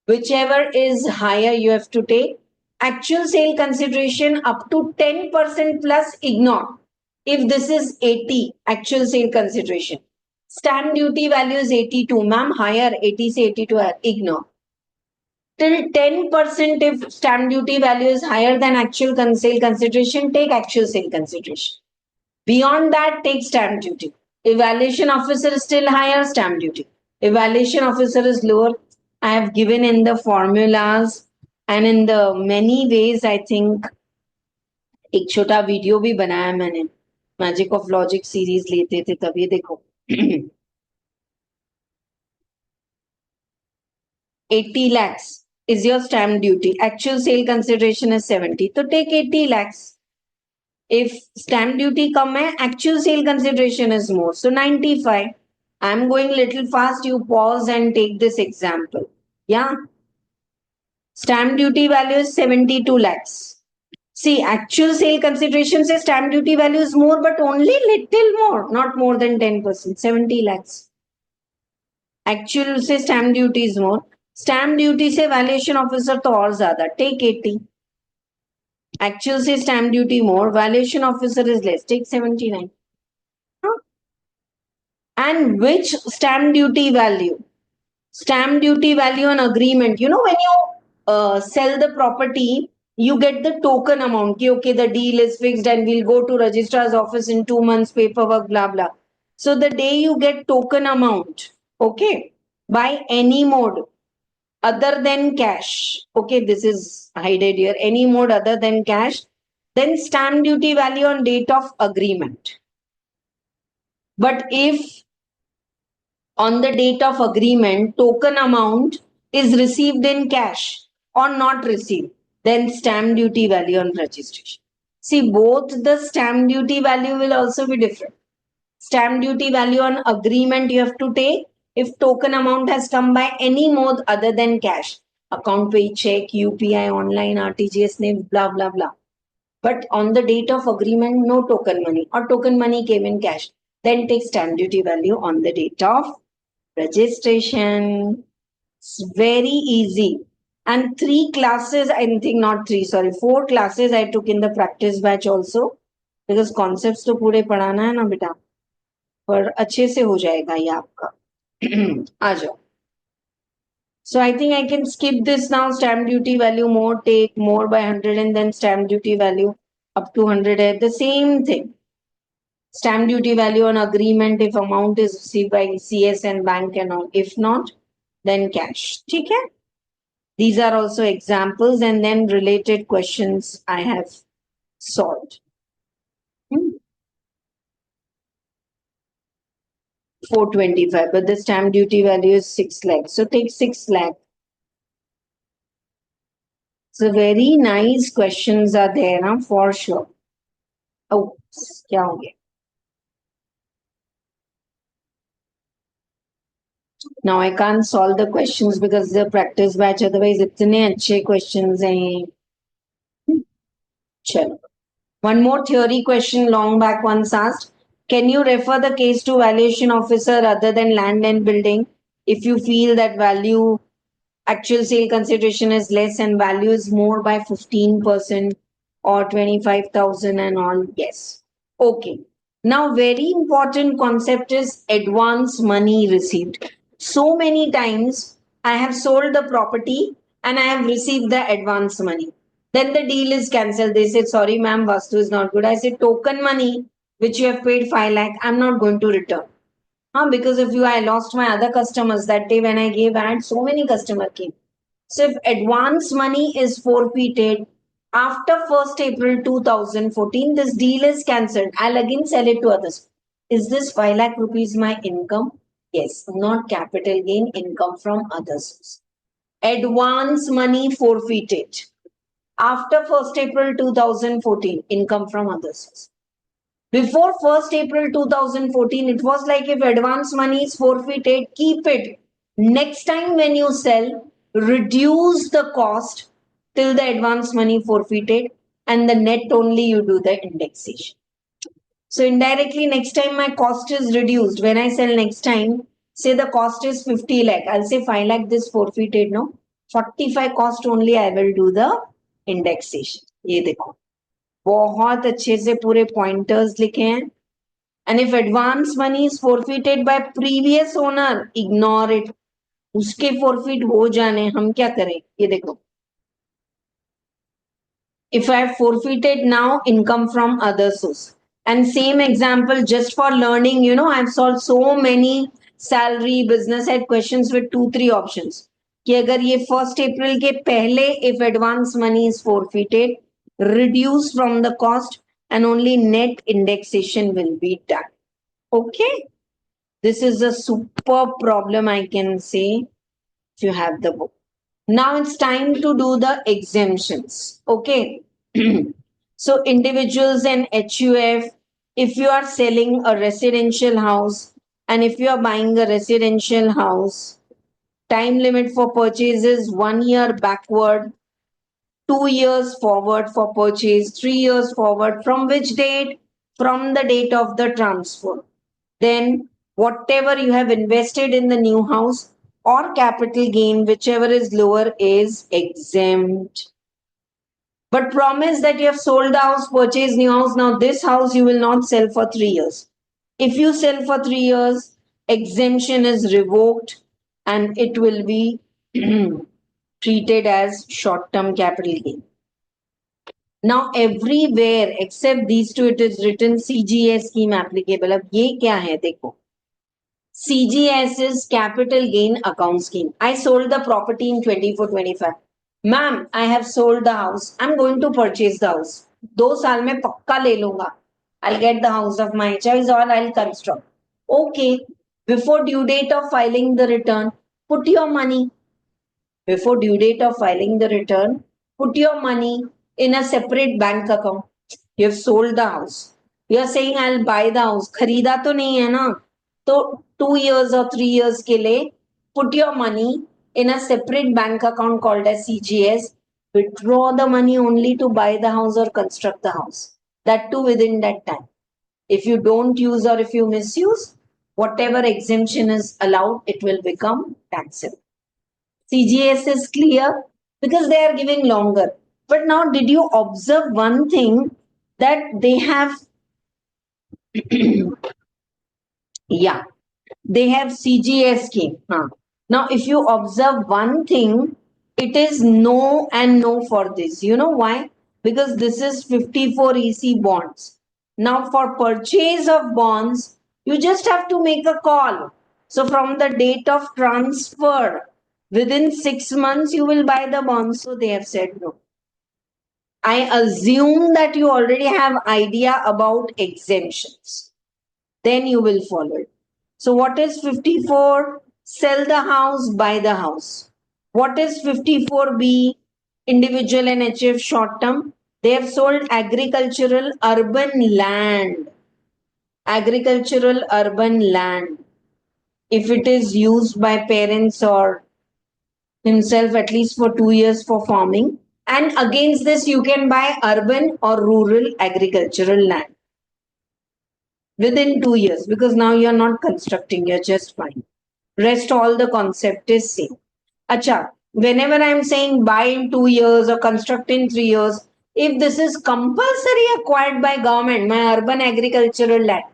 whichever is higher you have to take. Actual sale consideration up to 10% plus ignore. If this is 80, actual sale consideration. Stamp duty value is 82, ma'am, higher, 80 से 82 है, ignore. Till 10% if stamp duty value is higher than actual sale consideration, take actual sale consideration. Beyond that, take stamp duty. Evaluation officer is still higher, stamp duty. Evaluation officer is lower. I have given in the formulas and in the many ways, I think एक छोटा video भी बनाया मैंने, magic of logic series लेते थे तब, ये देखो 80 lakhs is your stamp duty. Actual sale consideration is 70. So take 80 lakhs. If stamp duty come hai, actual sale consideration is more. So 95. I'm going little fast. You pause and take this example. Yeah. Stamp duty value is 72 lakhs. See, actual sale consideration says stamp duty value is more, but only little more, not more than 10%, 70 lakhs. Actual से stamp duty is more. Stamp duty से valuation officer तो और ज्यादा. Take 80. Actual से stamp duty more. Valuation officer is less. Take 79. And which stamp duty value? Stamp duty value on agreement. You know, when you sell the property, you get the token amount. Okay, the deal is fixed and we'll go to registrar's office in 2 months, paperwork, blah, blah. So the day you get token amount, okay, by any mode other than cash, okay, this is hidden here, any mode other than cash, then stamp duty value on date of agreement. But if on the date of agreement, token amount is received in cash or not received, then stamp duty value on registration. See, both the stamp duty value will also be different. Stamp duty value on agreement you have to take if token amount has come by any mode other than cash. Account pay, check, UPI, online, RTGS name, blah, blah, blah. But on the date of agreement, no token money or token money came in cash. Then take stamp duty value on the date of registration. It's very easy. And 3 classes, I think not 3, sorry, 4 classes I took in the practice batch also. Because concepts तो पूरे पढ़ाना है ना बेटा, पर अच्छे से हो जाएगा ये आपका. आ जाओ. So I think I can skip this now. Stamp duty value more, take more by 100 and then stamp duty value up to 100. The same thing. Stamp duty value on agreement if amount is received by CS and bank and all. If not, then cash. Okay? These are also examples and then related questions I have solved. 425, but the stamp duty value is 6 lakhs. So take 6 lakh. So very nice questions are there, huh? For sure. Oh, क्या हो गया? Now I can't solve the questions because the practice batch, otherwise इतने अच्छे questions हैं. चलो. One more theory question long back once asked. Can you refer the case to valuation officer other than land and building if you feel that value actual sale consideration is less and value is more by 15% or 25,000 and all? Yes. Okay. Now, very important concept is advance money received. So many times I have sold the property and I have received the advance money. Then the deal is cancelled. They said, sorry, ma'am, Vastu is not good. I said, token money, which you have paid 5 lakh, I'm not going to return. Because of you, I lost my other customers. That day when I gave ad, so many customers came. So if advance money is forfeited after 1st April 2014, this deal is cancelled. I'll again sell it to others. Is this 5 lakh rupees my income? Yes, not capital gain, income from others. Advance money forfeited after 1st April 2014, income from others. Before 1st April 2014, it was like if advance money is forfeited, keep it. Next time when you sell, reduce the cost till the advance money forfeited and the net only you do the indexation. So indirectly, next time my cost is reduced. When I sell next time, say the cost is 50 lakh. I'll say 5 lakh this forfeited, no? 45 cost only I will do the indexation. ये देखो. बहुत अच्छे से पूरे pointers लिखे हैं. And if advance money is forfeited by previous owner, ignore it. उसके forfeit हो जाने, हम क्या करें? ये देखो. If I have forfeited now, income from other source. And same example, just for learning, you know, I've solved so many salary, business head questions with 2-3 options. कि अगर ये 1st April के पहले if advance money is forfeited, reduced from the cost, and only net indexation will be done. Okay, this is a super problem, I can say, if you have the book. Now it's time to do the exemptions. Okay. So individuals and HUF, if you are selling a residential house and if you are buying a residential house, time limit for purchase is 1 year backward, 2 years forward for purchase, 3 years forward. From which date? From the date of the transfer. Then whatever you have invested in the new house or capital gain, whichever is lower, is exempt. But promise that you have sold the house, purchased new house. Now this house you will not sell for 3 years. If you sell for 3 years, exemption is revoked and it will be treated as short-term capital gain. Now everywhere except these two, it is written CGA scheme applicable. अब ये क्या है देखो. CGS is capital gain account scheme. I sold the property in 24-25. Ma'am, I have sold the house. I'm going to purchase the house. 2 साल में पक्का ले लूंगा. I'll get the house of my choice or I'll construct. Okay. Before due date of filing the return, put your money. Before due date of filing the return, put your money in a separate bank account. You have sold the house. You are saying I'll buy the house. खरीदा तो नहीं है ना. तो 2 years or 3 years के लिए put your money in a separate bank account called as CGS. Withdraw the money only to buy the house or construct the house. That too within that time. If you don't use or if you misuse, whatever exemption is allowed, it will become taxable. CGS is clear because they are giving longer. But now, did you observe one thing that they have? Yeah, they have CGS scheme. Now, if you observe one thing, it is no and no for this. You know why? Because this is 54 EC bonds. Now, for purchase of bonds, you just have to make a call. So, from the date of transfer, within 6 months, you will buy the bonds. So, they have said no. I assume that you already have idea about exemptions. Then you will follow it. So what is 54? Sell the house, buy the house. What is 54B? Individual and HF short term. They have sold agricultural urban land. Agricultural urban land. If it is used by parents or himself at least for 2 years for farming. And against this, you can buy urban or rural agricultural land within 2 years because now you're not constructing, you're just buying. Rest all the concept is same. Acha, whenever I'm saying buy in 2 years or construct in 3 years, if this is compulsory acquired by government, my urban agricultural land,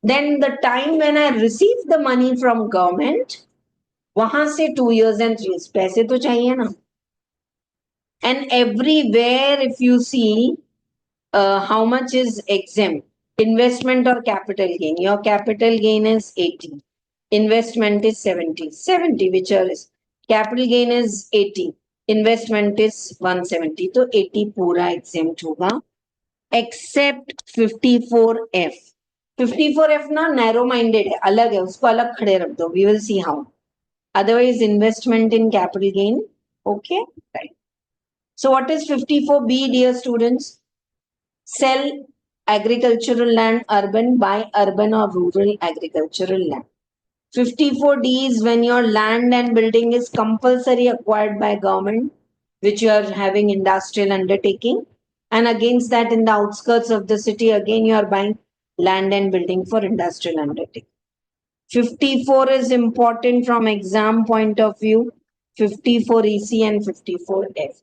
then the time when I receive the money from government, वहां से 2 years and 3 years पैसे तो चाहिए ना. And everywhere, if you see how much is exempt, investment or capital gain, your capital gain is 80, investment is 70, which is capital gain is 80, investment is 170. तो 80 पूरा exempt होगा, except 54F. 54F ना narrow minded है, अलग है, उसको अलग खड़े रख दो. We will see how. Otherwise, investment in capital gain. Okay, right. So what is 54B, dear students? Sell agricultural land, urban, buy urban or rural agricultural land. 54D is when your land and building is compulsory acquired by government, which you are having industrial undertaking. And against that, in the outskirts of the city, again, you are buying land and building for industrial undertaking. 54 is important from exam point of view. 54 EC and 54F.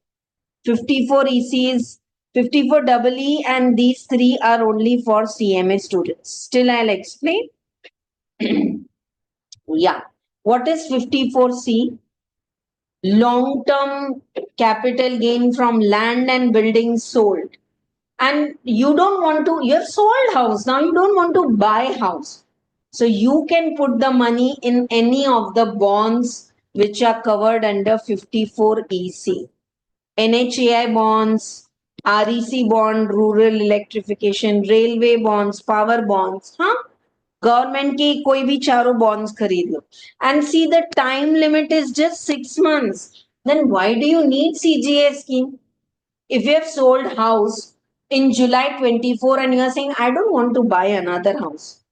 54 EC is 54 EE, and these three are only for CMA students. Still, I'll explain. Yeah. What is 54C? Long-term capital gain from land and buildings sold. And you don't want to, you have sold house. Now you don't want to buy house. So you can put the money in any of the bonds which are covered under 54 EC. NHAI bonds, REC bond, rural electrification, railway bonds, power bonds, हाँ government की कोई भी चारों bonds खरीद लो and see the time limit is just 6 months. Then why do you need CGA scheme? If you have sold house in July 24 and you are saying I don't want to buy another house,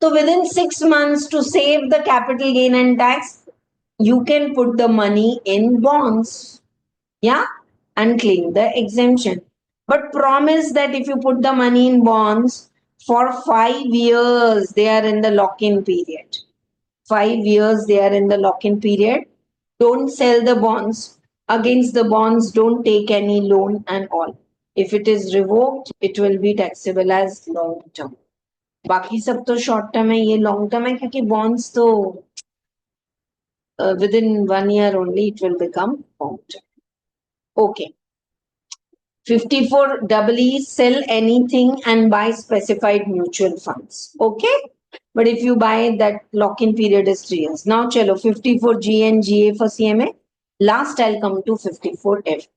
so within 6 months to save the capital gain and tax, you can put the money in bonds, yeah, and claim the exemption. But promise that if you put the money in bonds for 5 years, they are in the lock in period. 5 years, they are in the lock in period. Don't sell the bonds. Against the bonds, don't take any loan and all. If it is revoked, it will be taxable as long term. बाकी सब तो short term है, ये long term है क्योंकि bonds तो within 1 year only it will become long term. Okay. 54 EE, sell anything and buy specified mutual funds. Okay. But if you buy, that lock-in period is 3 years. Now, chalo, 54G and GA for CMA. Last, I'll come to 54F.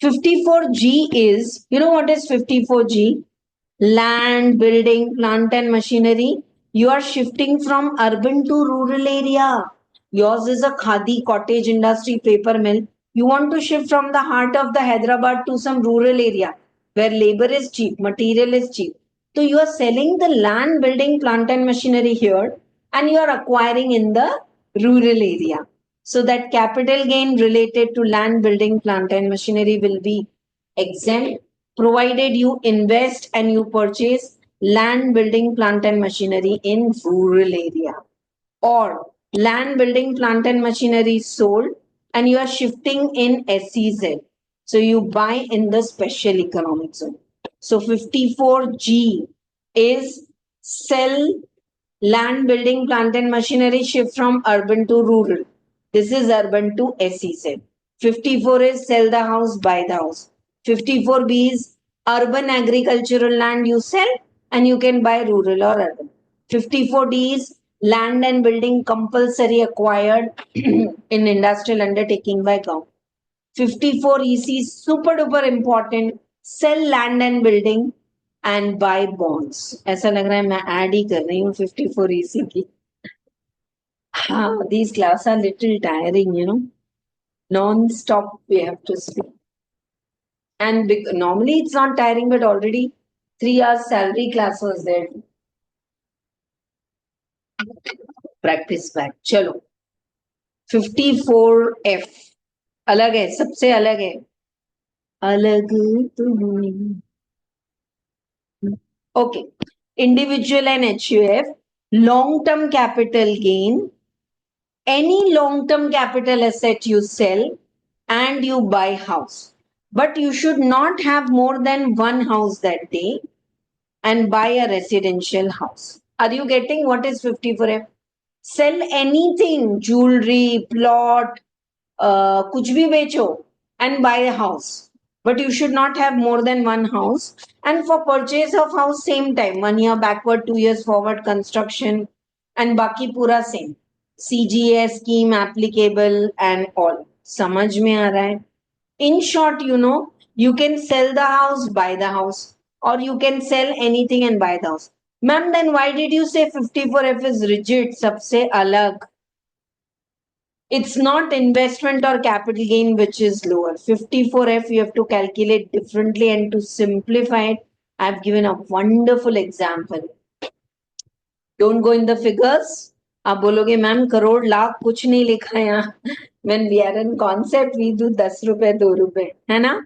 54G is, you know what is 54G? Land, building, plant and machinery. You are shifting from urban to rural area. Yours is a khadi, cottage industry, paper mill. You want to shift from the heart of the Hyderabad to some rural area where labor is cheap, material is cheap. So you are selling the land, building, plant and machinery here and you are acquiring in the rural area. So that capital gain related to land, building, plant and machinery will be exempt provided you invest and you purchase land, building, plant and machinery in rural area, or land, building, plant and machinery sold and you are shifting in SEZ. So you buy in the special economic zone. So 54G is sell land, building, plant and machinery, shift from urban to rural. This is urban to SEZ. 54 is sell the house, buy the house. 54B is urban agricultural land you sell and you can buy rural or urban. 54D is land and building compulsory acquired in industrial undertaking by government. 54 EC super duper important, sell land and building and buy bonds. ऐसा लग रहा है मैं add ही कर रही हूँ 54 EC की. हाँ, these classes are little tiring, you know. Non-stop we have to speak. And normally it's not tiring, but already 3 hours salary class was there. Practice back. चलो 54F अलग है, सबसे अलग है. अलग तुम. Okay. Individual and HUF, long-term capital gain. Any long-term capital asset you sell and you buy house. But you should not have more than one house that day and buy a residential house. Are you getting what is 54F? Sell anything, jewelry, plot, कुछ भी बेचो and buy a house. But you should not have more than one house. And for purchase of house, same time, 1 year backward, 2 years forward, construction, and baki pura same. CGA scheme applicable and all. समझ में आ रहा है? In short, you know, you can sell the house, buy the house, or you can sell anything and buy the house. Ma'am, then why did you say 54F is rigid? सबसे अलग. It's not investment or capital gain which is lower. 54F you have to calculate differently, and to simplify it, I've given a wonderful example. Don't go in the figures. आप बोलोगे ma'am crore lakh कुछ नहीं लिखा है यहाँ. When we are in concept, we do 10 रुपए 2 रुपए, है ना?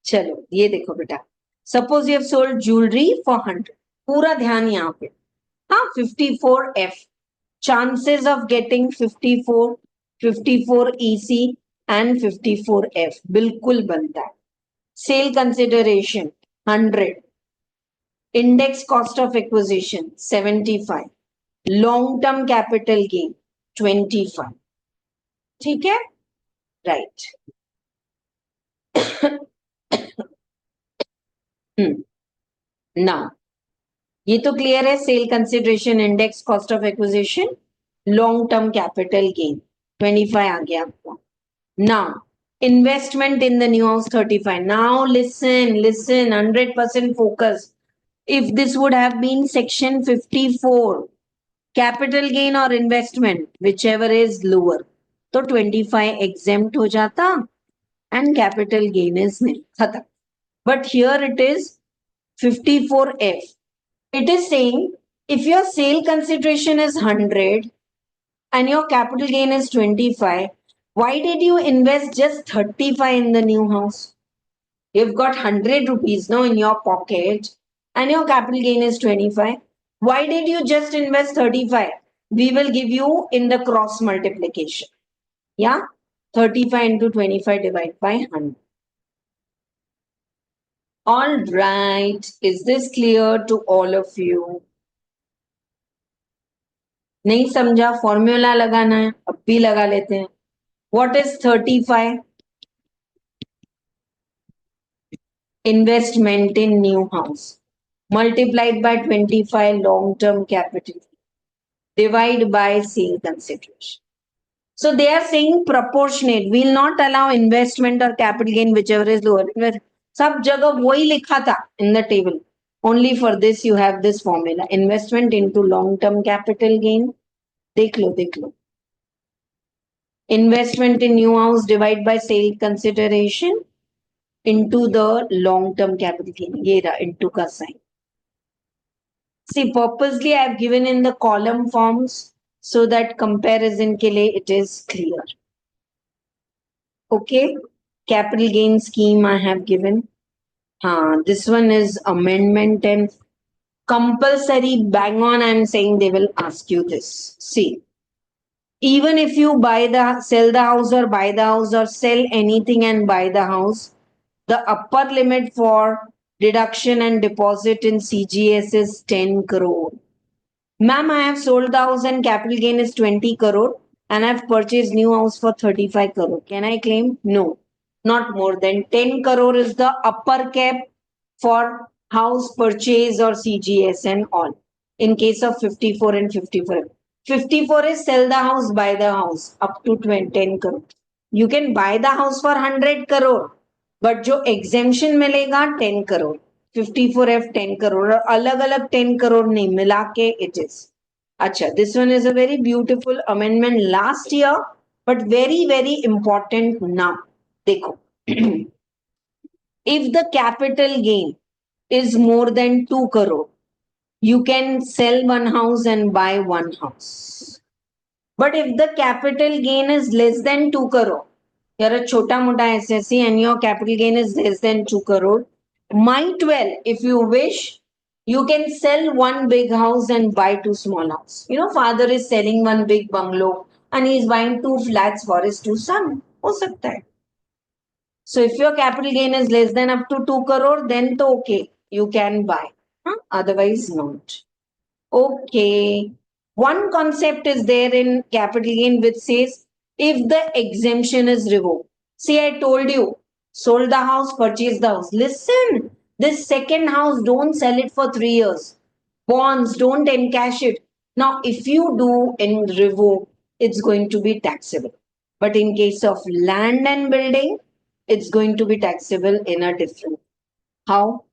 चलो ये देखो बेटा. Suppose you have sold jewelry for 100. पूरा ध्यान यहाँ पे. हाँ 54F. Chances of getting 54, 54 EC and 54F बिल्कुल बनता है. Sale consideration 100. Index cost of acquisition 75. Long term capital gain 25. ठीक है? Right. Now, ये तो clear है. Sale consideration, index cost of acquisition, long term capital gain 25 आ गया आपको. Now, Investment in the new house 35. Now listen, 100% focus. If this would have been section 54, capital gain or investment, whichever is lower, तो 25 exempt हो जाता and capital gain is nil. खत्म. But here it is 54F. It is saying if your sale consideration is 100 and your capital gain is 25, why did you invest just 35 in the new house? You've got 100 rupees now in your pocket and your capital gain is 25. Why did you just invest 35? We will give you in the cross multiplication. Yeah, 35 into 25 divided by 100. All right, is this clear to all of you? नहीं समझा? Formula लगाना है, अब भी लगा लेते हैं. What is 35? Investment in new house multiplied by 25 long-term capital divide by sale consideration. So they are saying proportionate. We will not allow investment or capital gain whichever is lower. सब जगह वही लिखा था in the table. Only for this you have this formula. Investment into long-term capital gain. देख लो. Investment in new house divide by sale consideration into the long-term capital gain. ये रहा into का sign. See, purposely I have given in the column forms so that comparison के लिए it is clear. Okay, capital gain scheme I have given. This one is amendment and compulsory bang on. I am saying they will ask you this. See, even if you sell the house or buy the house or sell anything and buy the house, the upper limit for deduction and deposit in CGS is 10 crore. Ma'am, I have sold the house and capital gain is 20 crore and I have purchased new house for 35 crore. Can I claim? No, not more than 10 crore is the upper cap for house purchase or CGS and all. In case of 54 and 54. 54 is sell the house, buy the house up to 10 crore. You can buy the house for 100 crore, but जो exemption मिलेगा 10 crore. 54F 10 crore और अलग अलग 10 crore नहीं मिला के it is. अच्छा, this one is a very beautiful amendment last year but very very important now. देखो, if the capital gain is more than 2 crore, you can sell one house and buy one house. But if the capital gain is less than 2 crore, you're a chota mota SSC and your capital gain is less than 2 crore, might well, if you wish, you can sell one big house and buy two small houses. You know, father is selling one big bungalow and he is buying two flats for his two sons. हो सकता है. So if your capital gain is less than up to 2 crore, then to okay, you can buy. Otherwise not. Okay. One concept is there in capital gain which says if the exemption is revoked. See, I told you, sold the house, purchased the house. Listen, this second house, don't sell it for 3 years. Bonds, don't encash it. Now, if you do in revoke, it's going to be taxable. But in case of land and building, it's going to be taxable in a different. How?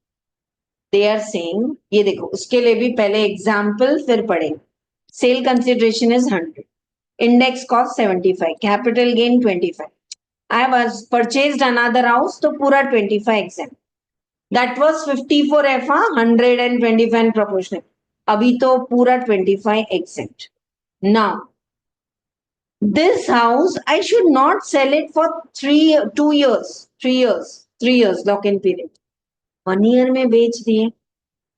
They are saying, ये देखो, उसके लिए भी पहले example फिर पढ़ेंगे. Sale consideration is 100. Index cost 75. Capital gain 25. I have purchased another house, तो पूरा 25 exempt. That was 54F, 125 proportional. अभी तो पूरा 25 exempt. Now, this house, I should not sell it for 2 years. 3 years lock-in period. 1 year में बेच दिए.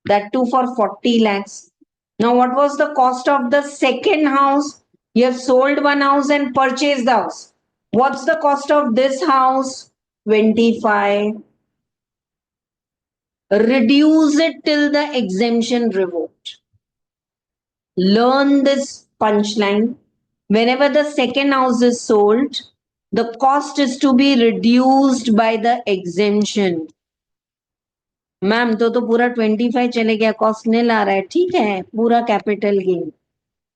That too for 40 lakhs. Now, what was the cost of the second house? You have sold one house and purchased the house. What's the cost of this house? 25. Reduce it till the exemption revoked. Learn this punchline. Whenever the second house is sold, the cost is to be reduced by the exemption. Ma'am तो पूरा 25 चले गया, cost नील आ रहा है. ठीक है, पूरा capital gain.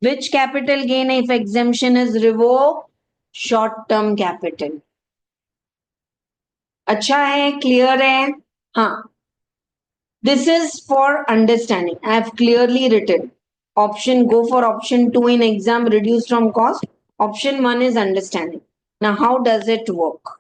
Which capital gain if exemption is revoked? Short term capital. अच्छा है, क्लियर है? हाँ, this is for understanding. I have clearly written. Option, go for option 2 in exam, reduced from cost. Option 1 is understanding. Now, how does it work?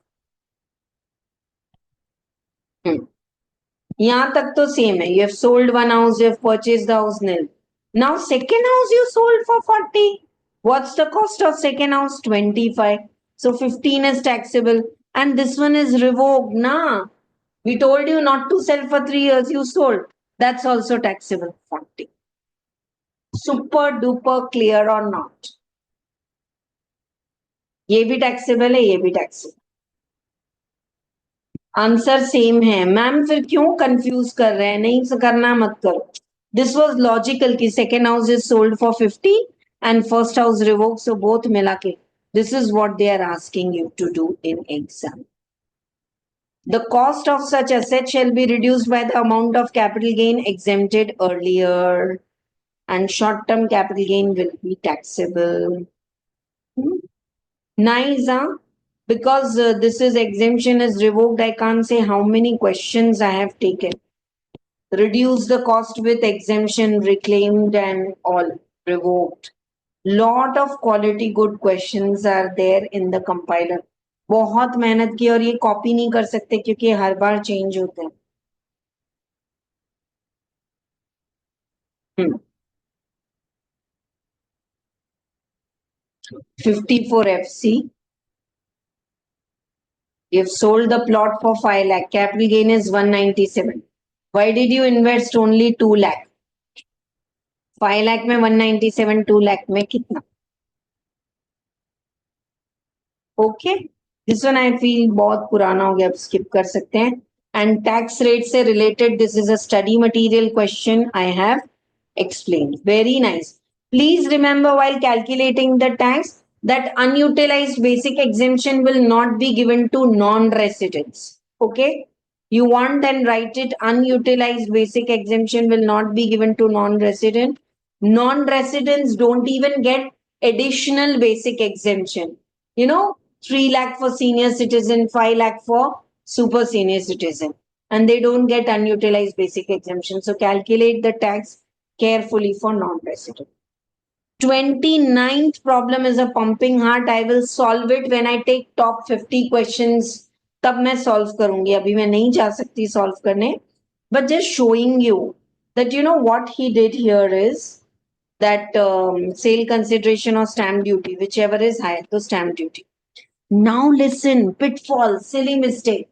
यहाँ तक तो same है. You have sold one house, you have purchased the house nil. Now, second house you sold for 40. What's the cost of second house? 25. So 15 is taxable. And this one is revoked. Nah. We told you not to sell for 3 years. You sold. That's also taxable. 40. Super duper clear or not? ये भी taxable है, ये भी taxable. Answer same है. Ma'am फिर क्यों confuse कर रहे हैं? नहीं करना, मत करो. दिस वाज लॉजिकल कि second house is sold for 50 and first house revoke, so both मिला के this is what they are asking you to do in exam. The cost of such asset shall be reduced by the amount of capital gain exempted earlier, and short-term capital gain will be taxable. Nice, huh? Because this is exemption is revoked, I can't say how many questions I have taken. Reduce the cost with exemption, reclaimed and all revoked. Lot of quality good questions are there in the compiler. बहुत मेहनत की, और ये copy नहीं कर सकते क्योंकि हर बार change होते हैं. 54 FC. You've sold the plot for 5 lakh. Capital gain is 197. Why did you invest only 2 lakh? 5 lakh में 197, 2 lakh में कितना? Okay, this one I feel बहुत पुराना हो गया, अब स्किप कर सकते हैं. एंड टैक्स रेट से related this is a study material question I have explained. Very nice. Please remember while calculating the tax that unutilized basic exemption will not be given to non-residents. Okay? You want then write it, unutilized basic exemption will not be given to non-resident. Non-residents don't even get additional basic exemption. You know, 3 lakh for senior citizen, 5 lakh for super senior citizen. And they don't get unutilized basic exemption. So calculate the tax carefully for non-resident. 29th problem is a pumping heart. I will solve it when I take top 50 questions. तब मैं solve करूंगी, अभी मैं नहीं जा सकती solve करने. But just showing you that you know what he did here is that sale consideration or stamp duty, whichever is higher, the stamp duty. Now listen, pitfall, silly mistake.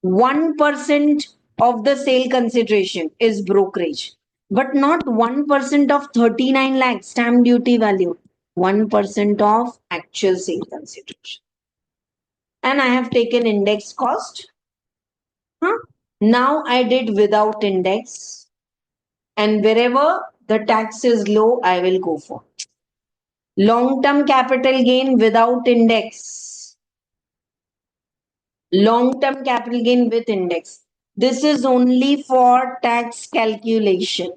1% of the sale consideration is brokerage, but not 1% of 39 lakh stamp duty value, 1% of actual sale consideration. And I have taken index cost. Now I did without index, and wherever the tax is low, I will go for long-term capital gain without index. Long-term capital gain with index. This is only for tax calculation.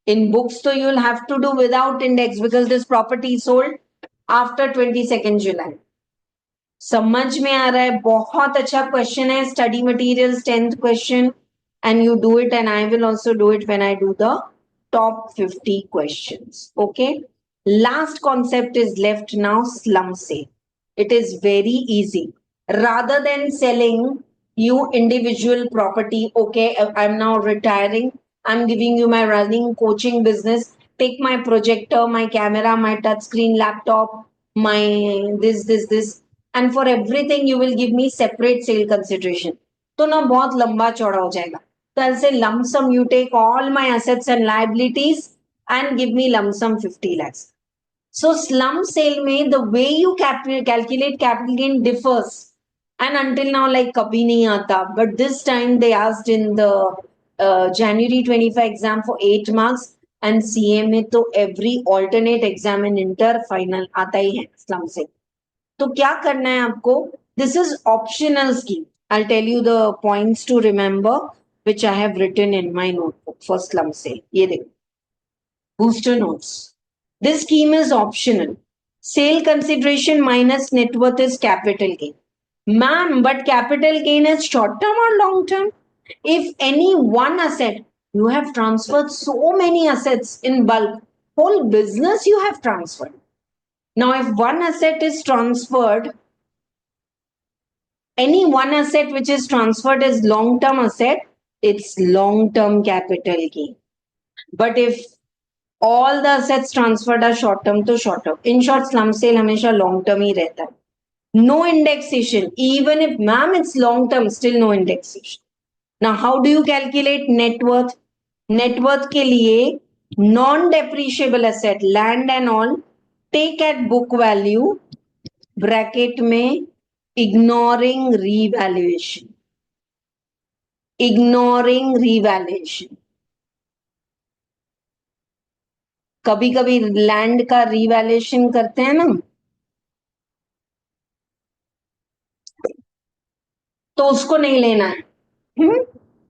In books, so you'll have to do without index because this property is sold after 22nd July. समझ में आ रहा है? बहुत अच्छा question है. Study materials 10th question, and you do it, and I will also do it when I do the top 50 questions. Okay. Last concept is left now, slum sale. It is very easy. Rather than selling you individual property, okay, I'm now retiring, I'm giving you my running coaching business, take my projector, my camera, my touchscreen laptop, my this, and for everything you will give me separate sale consideration. तो ना बहुत लंबा चौड़ा हो जाएगा. तो I'll say lump sum, you take all my assets and liabilities and give me lump sum 50 lakhs. So slum sale में the way you calculate capital gain differs. And until now, like kabhi nahi aata. But this time they asked in the January 25 exam for 8 marks, and CMA तो every alternate exam in inter final आता ही है slum sale. तो क्या करना है आपको? This is optional scheme. I'll tell you the points to remember which I have written in my notebook for slum sale. ये देखो. Booster notes. This scheme is optional. Sale consideration minus net worth is capital gain. Ma'am, but capital gain is short term or long term? If any one asset, you have transferred so many assets in bulk, whole business you have transferred. Now, if one asset is transferred, any one asset which is transferred as long term asset, it's long term capital gain. But if all the assets transferred are short term to short term, in short, slum sale हमेशा long term ही रहता है. No indexation. Even if, ma'am, it's long term, still no indexation. Now, how do you calculate net worth? Net worth के लिए non-depreciable asset, land and all, take at book value, bracket में ignoring revaluation. Ignoring revaluation. कभी कभी land का revaluation करते हैं ना, तो उसको नहीं लेना है.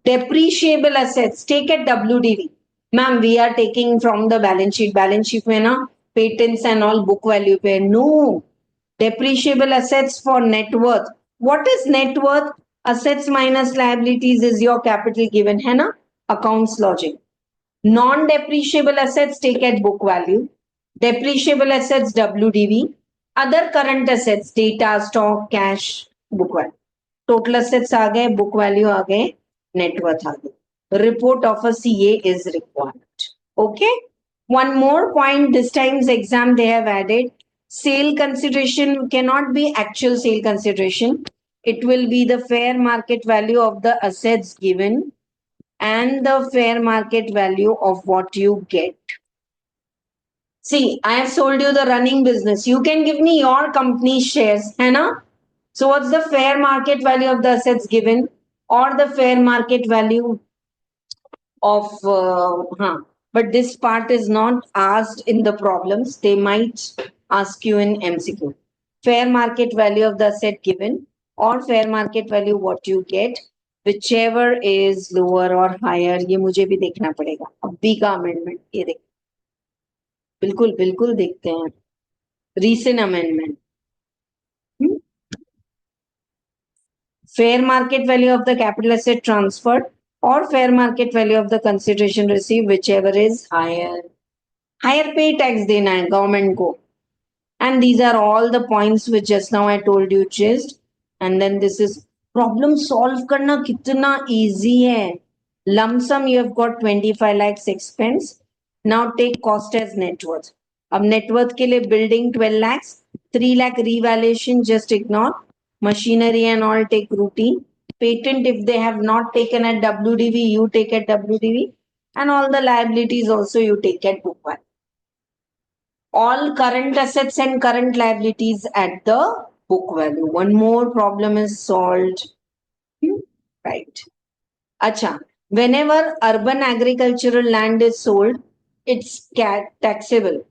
Depreciable assets, take at WDV. Ma'am, we are taking from the balance sheet. Balance sheet में ना patents and all book value पे. No. Depreciable assets for net worth. What is net worth? Assets minus liabilities is your capital given है ना? Accounts logic. Non-depreciable assets take at book value. Depreciable assets WDV. Other current assets, data, stock, cash, book value. Total assets आ गए, book value आ गए, net worth आ गए. Report of a CA is required. Okay. One more point, this time's exam they have added. Sale consideration cannot be actual sale consideration. It will be the fair market value of the assets given and the fair market value of what you get. See, I have sold you the running business. You can give me your company's shares, है ना? So what's the fair market value of the assets given or the fair market value of but this part is not asked in the problems. They might ask you in MCQ. Fair market value of the asset given or fair market value what you get, whichever is lower or higher. ये मुझे भी देखना पड़ेगा. अभी का amendment ये देख. बिल्कुल बिल्कुल देखते हैं. Recent amendment. Fair market value of the capital asset transferred or fair market value of the consideration received, whichever is higher. Higher pay tax dena hai government ko. And these are all the points which just now I told you just. And then this is problem solve karna kitna easy hai. Lump sum you have got 25 lakhs expense. Now take cost as net worth. अब net worth के लिए building 12 lakhs, 3 lakh revaluation just ignore. Machinery and all take routine. Patent if they have not taken at WDV, you take at WDV. And all the liabilities also you take at book value. All current assets and current liabilities at the book value. One more problem is solved. Right. Acha. Whenever urban agricultural land is sold, it's taxable.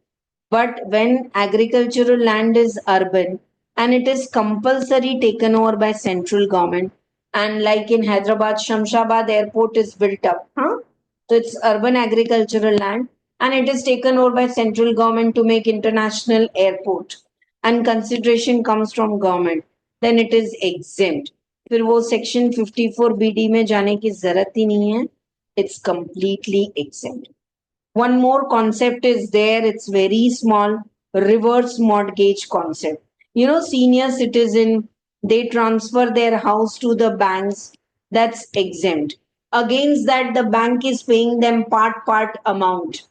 But when agricultural land is urban and it is compulsory taken over by central government, and like in Hyderabad, Shamshabad airport is built up, so it's urban agricultural land and it is taken over by central government to make international airport and consideration comes from government, then it is exempt. फिर वो section 54 BD में जाने की जरूरत ही नहीं है. It's completely exempt. One more concept is there. It's very small. Reverse mortgage concept. You know, senior citizen, they transfer their house to the banks. That's exempt. Against that, the bank is paying them part amount,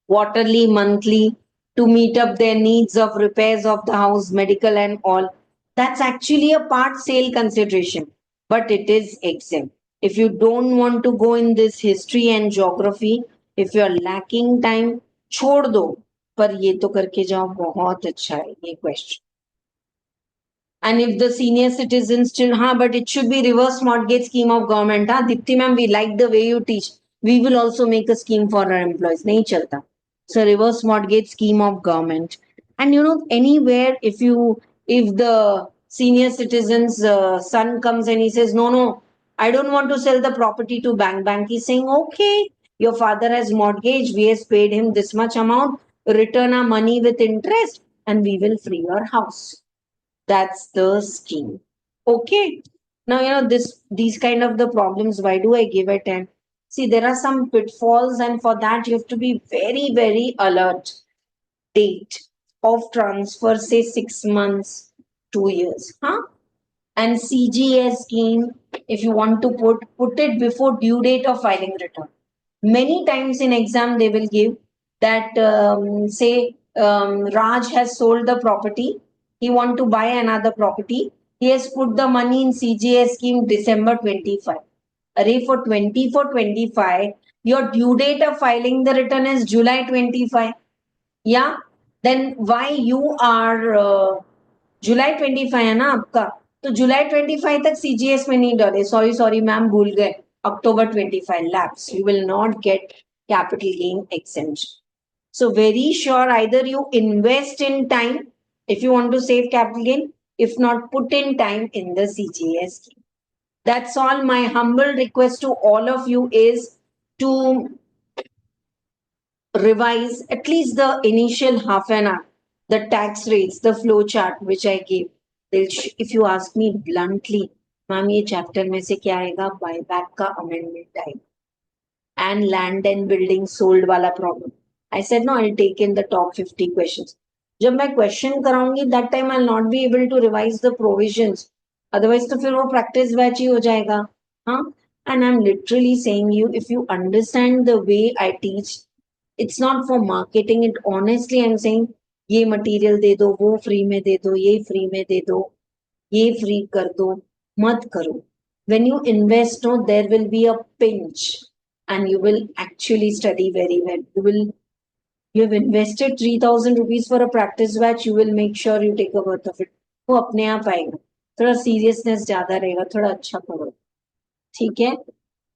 quarterly, monthly, to meet up their needs of repairs of the house, medical and all. That's actually a part sale consideration, but it is exempt. If you don't want to go in this history and geography, if you are lacking time, छोड़ दो. पर ये तो करके जाओ, बहुत अच्छा है ये question. And if the senior citizen still, but it should be reverse mortgage scheme of government. Dipti ma'am, we like the way you teach. We will also make a scheme for our employees. नहीं चलता. So reverse mortgage scheme of government. And you know, anywhere if the senior citizen's son comes and he says, no, I don't want to sell the property to bank. Bank is saying, okay, your father has mortgage. We has paid him this much amount. Return our money with interest and we will free your house. That's the scheme. Okay. Now, these kind of the problems, why do I give a 10? See, there are some pitfalls, and for that, you have to be very, very alert. Date of transfer, say 6 months, 2 years. Huh? And CGS scheme, if you want to put it before due date of filing return. Many times in exam, they will give that, say, Raj has sold the property. He want to buy another property. He has put the money in CGS scheme December 25. Array for 24-25, your due date of filing the return is July 25. Yeah, then why you are जुलाई 25 है ना आपका, तो जुलाई 25 तक CGS में नहीं डाले, sorry sorry ma'am भूल गए, अक्टूबर 25 lapse, you will not get capital gain exemption. So very sure, either you invest in time if you want to save capital gain, if not, put in time in the CGS scheme. That's all. My humble request to all of you is to revise at least the initial half an hour, the tax rates, the flow chart which I gave. If you ask me bluntly, ma'am, ये chapter में से क्या आएगा? Buyback का amendment type and land and building sold वाला problem. I said no, I'll take in the top 50 questions. जब मैं question कराऊंगी, that time I'll not be able to revise the provisions. Otherwise, तो फिर वो practice batch ही हो जाएगा. हाँ? And I'm literally saying you, if you understand the way I teach, it's not for marketing it. Honestly, I'm saying ये material दे दो, वो free में दे दो, ये फ्री में दे दो, ये फ्री कर दो, मत करो. When you invest, no, there will be a pinch, and you will actually study very well. You have invested 3,000 rupees for a practice batch. You will make sure you take a worth of it. वो अपने आप आएगा. थोड़ा seriousness ज्यादा रहेगा, थोड़ा अच्छा करो. ठीक है?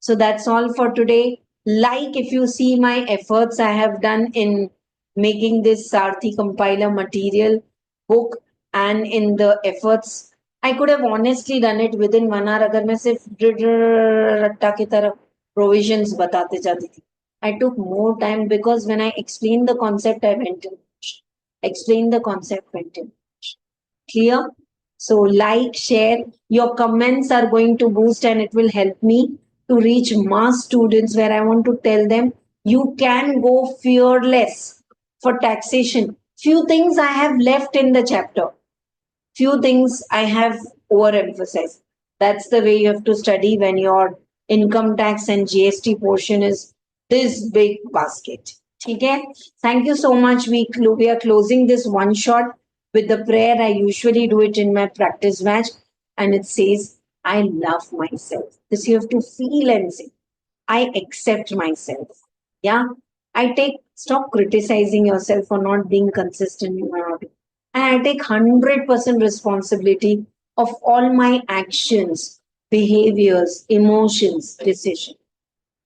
So that's all for today. Like, if you see my efforts I have done in making this Sarthi compiler material book, and in the efforts, I could have honestly done it within 1 hour अगर मैं सिर्फ रट्टा की तरह provisions बताते जाती थी. I took more time because when I explained the concept, I went in. Explain the concept, went in. Clear? So like, share, your comments are going to boost and it will help me to reach mass students where I want to tell them you can go fearless for taxation. Few things I have left in the chapter. Few things I have overemphasized. That's the way you have to study when your income tax and GST portion is this big basket. Okay? Thank you so much. We are closing this one shot with the prayer. I usually do it in my practice match, and it says, I love myself. This you have to feel and say, I accept myself. Yeah. Stop criticizing yourself for not being consistent in your hobby. And I take 100% responsibility of all my actions, behaviors, emotions, decisions.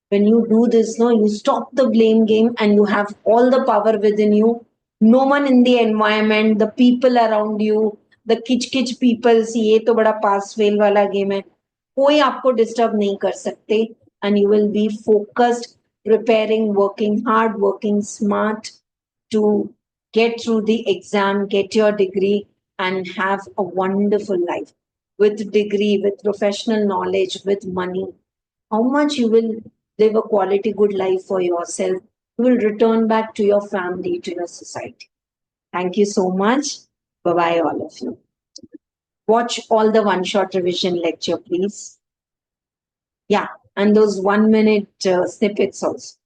When you do this, no, you stop the blame game and you have all the power within you. No one in the environment, the people around you, the kitch people, see, ये तो बड़ा pass fail वाला game है. कोई आपको disturb नहीं कर सकते, and you will be focused, preparing, working hard, working smart to get through the exam, get your degree, and have a wonderful life with degree, with professional knowledge, with money. How much you will live a quality good life for yourself, you will return back to your family, to your society. Thank you so much. Bye bye, all of you. Watch all the one shot revision lecture, please. Yeah, and those 1 minute snippets also.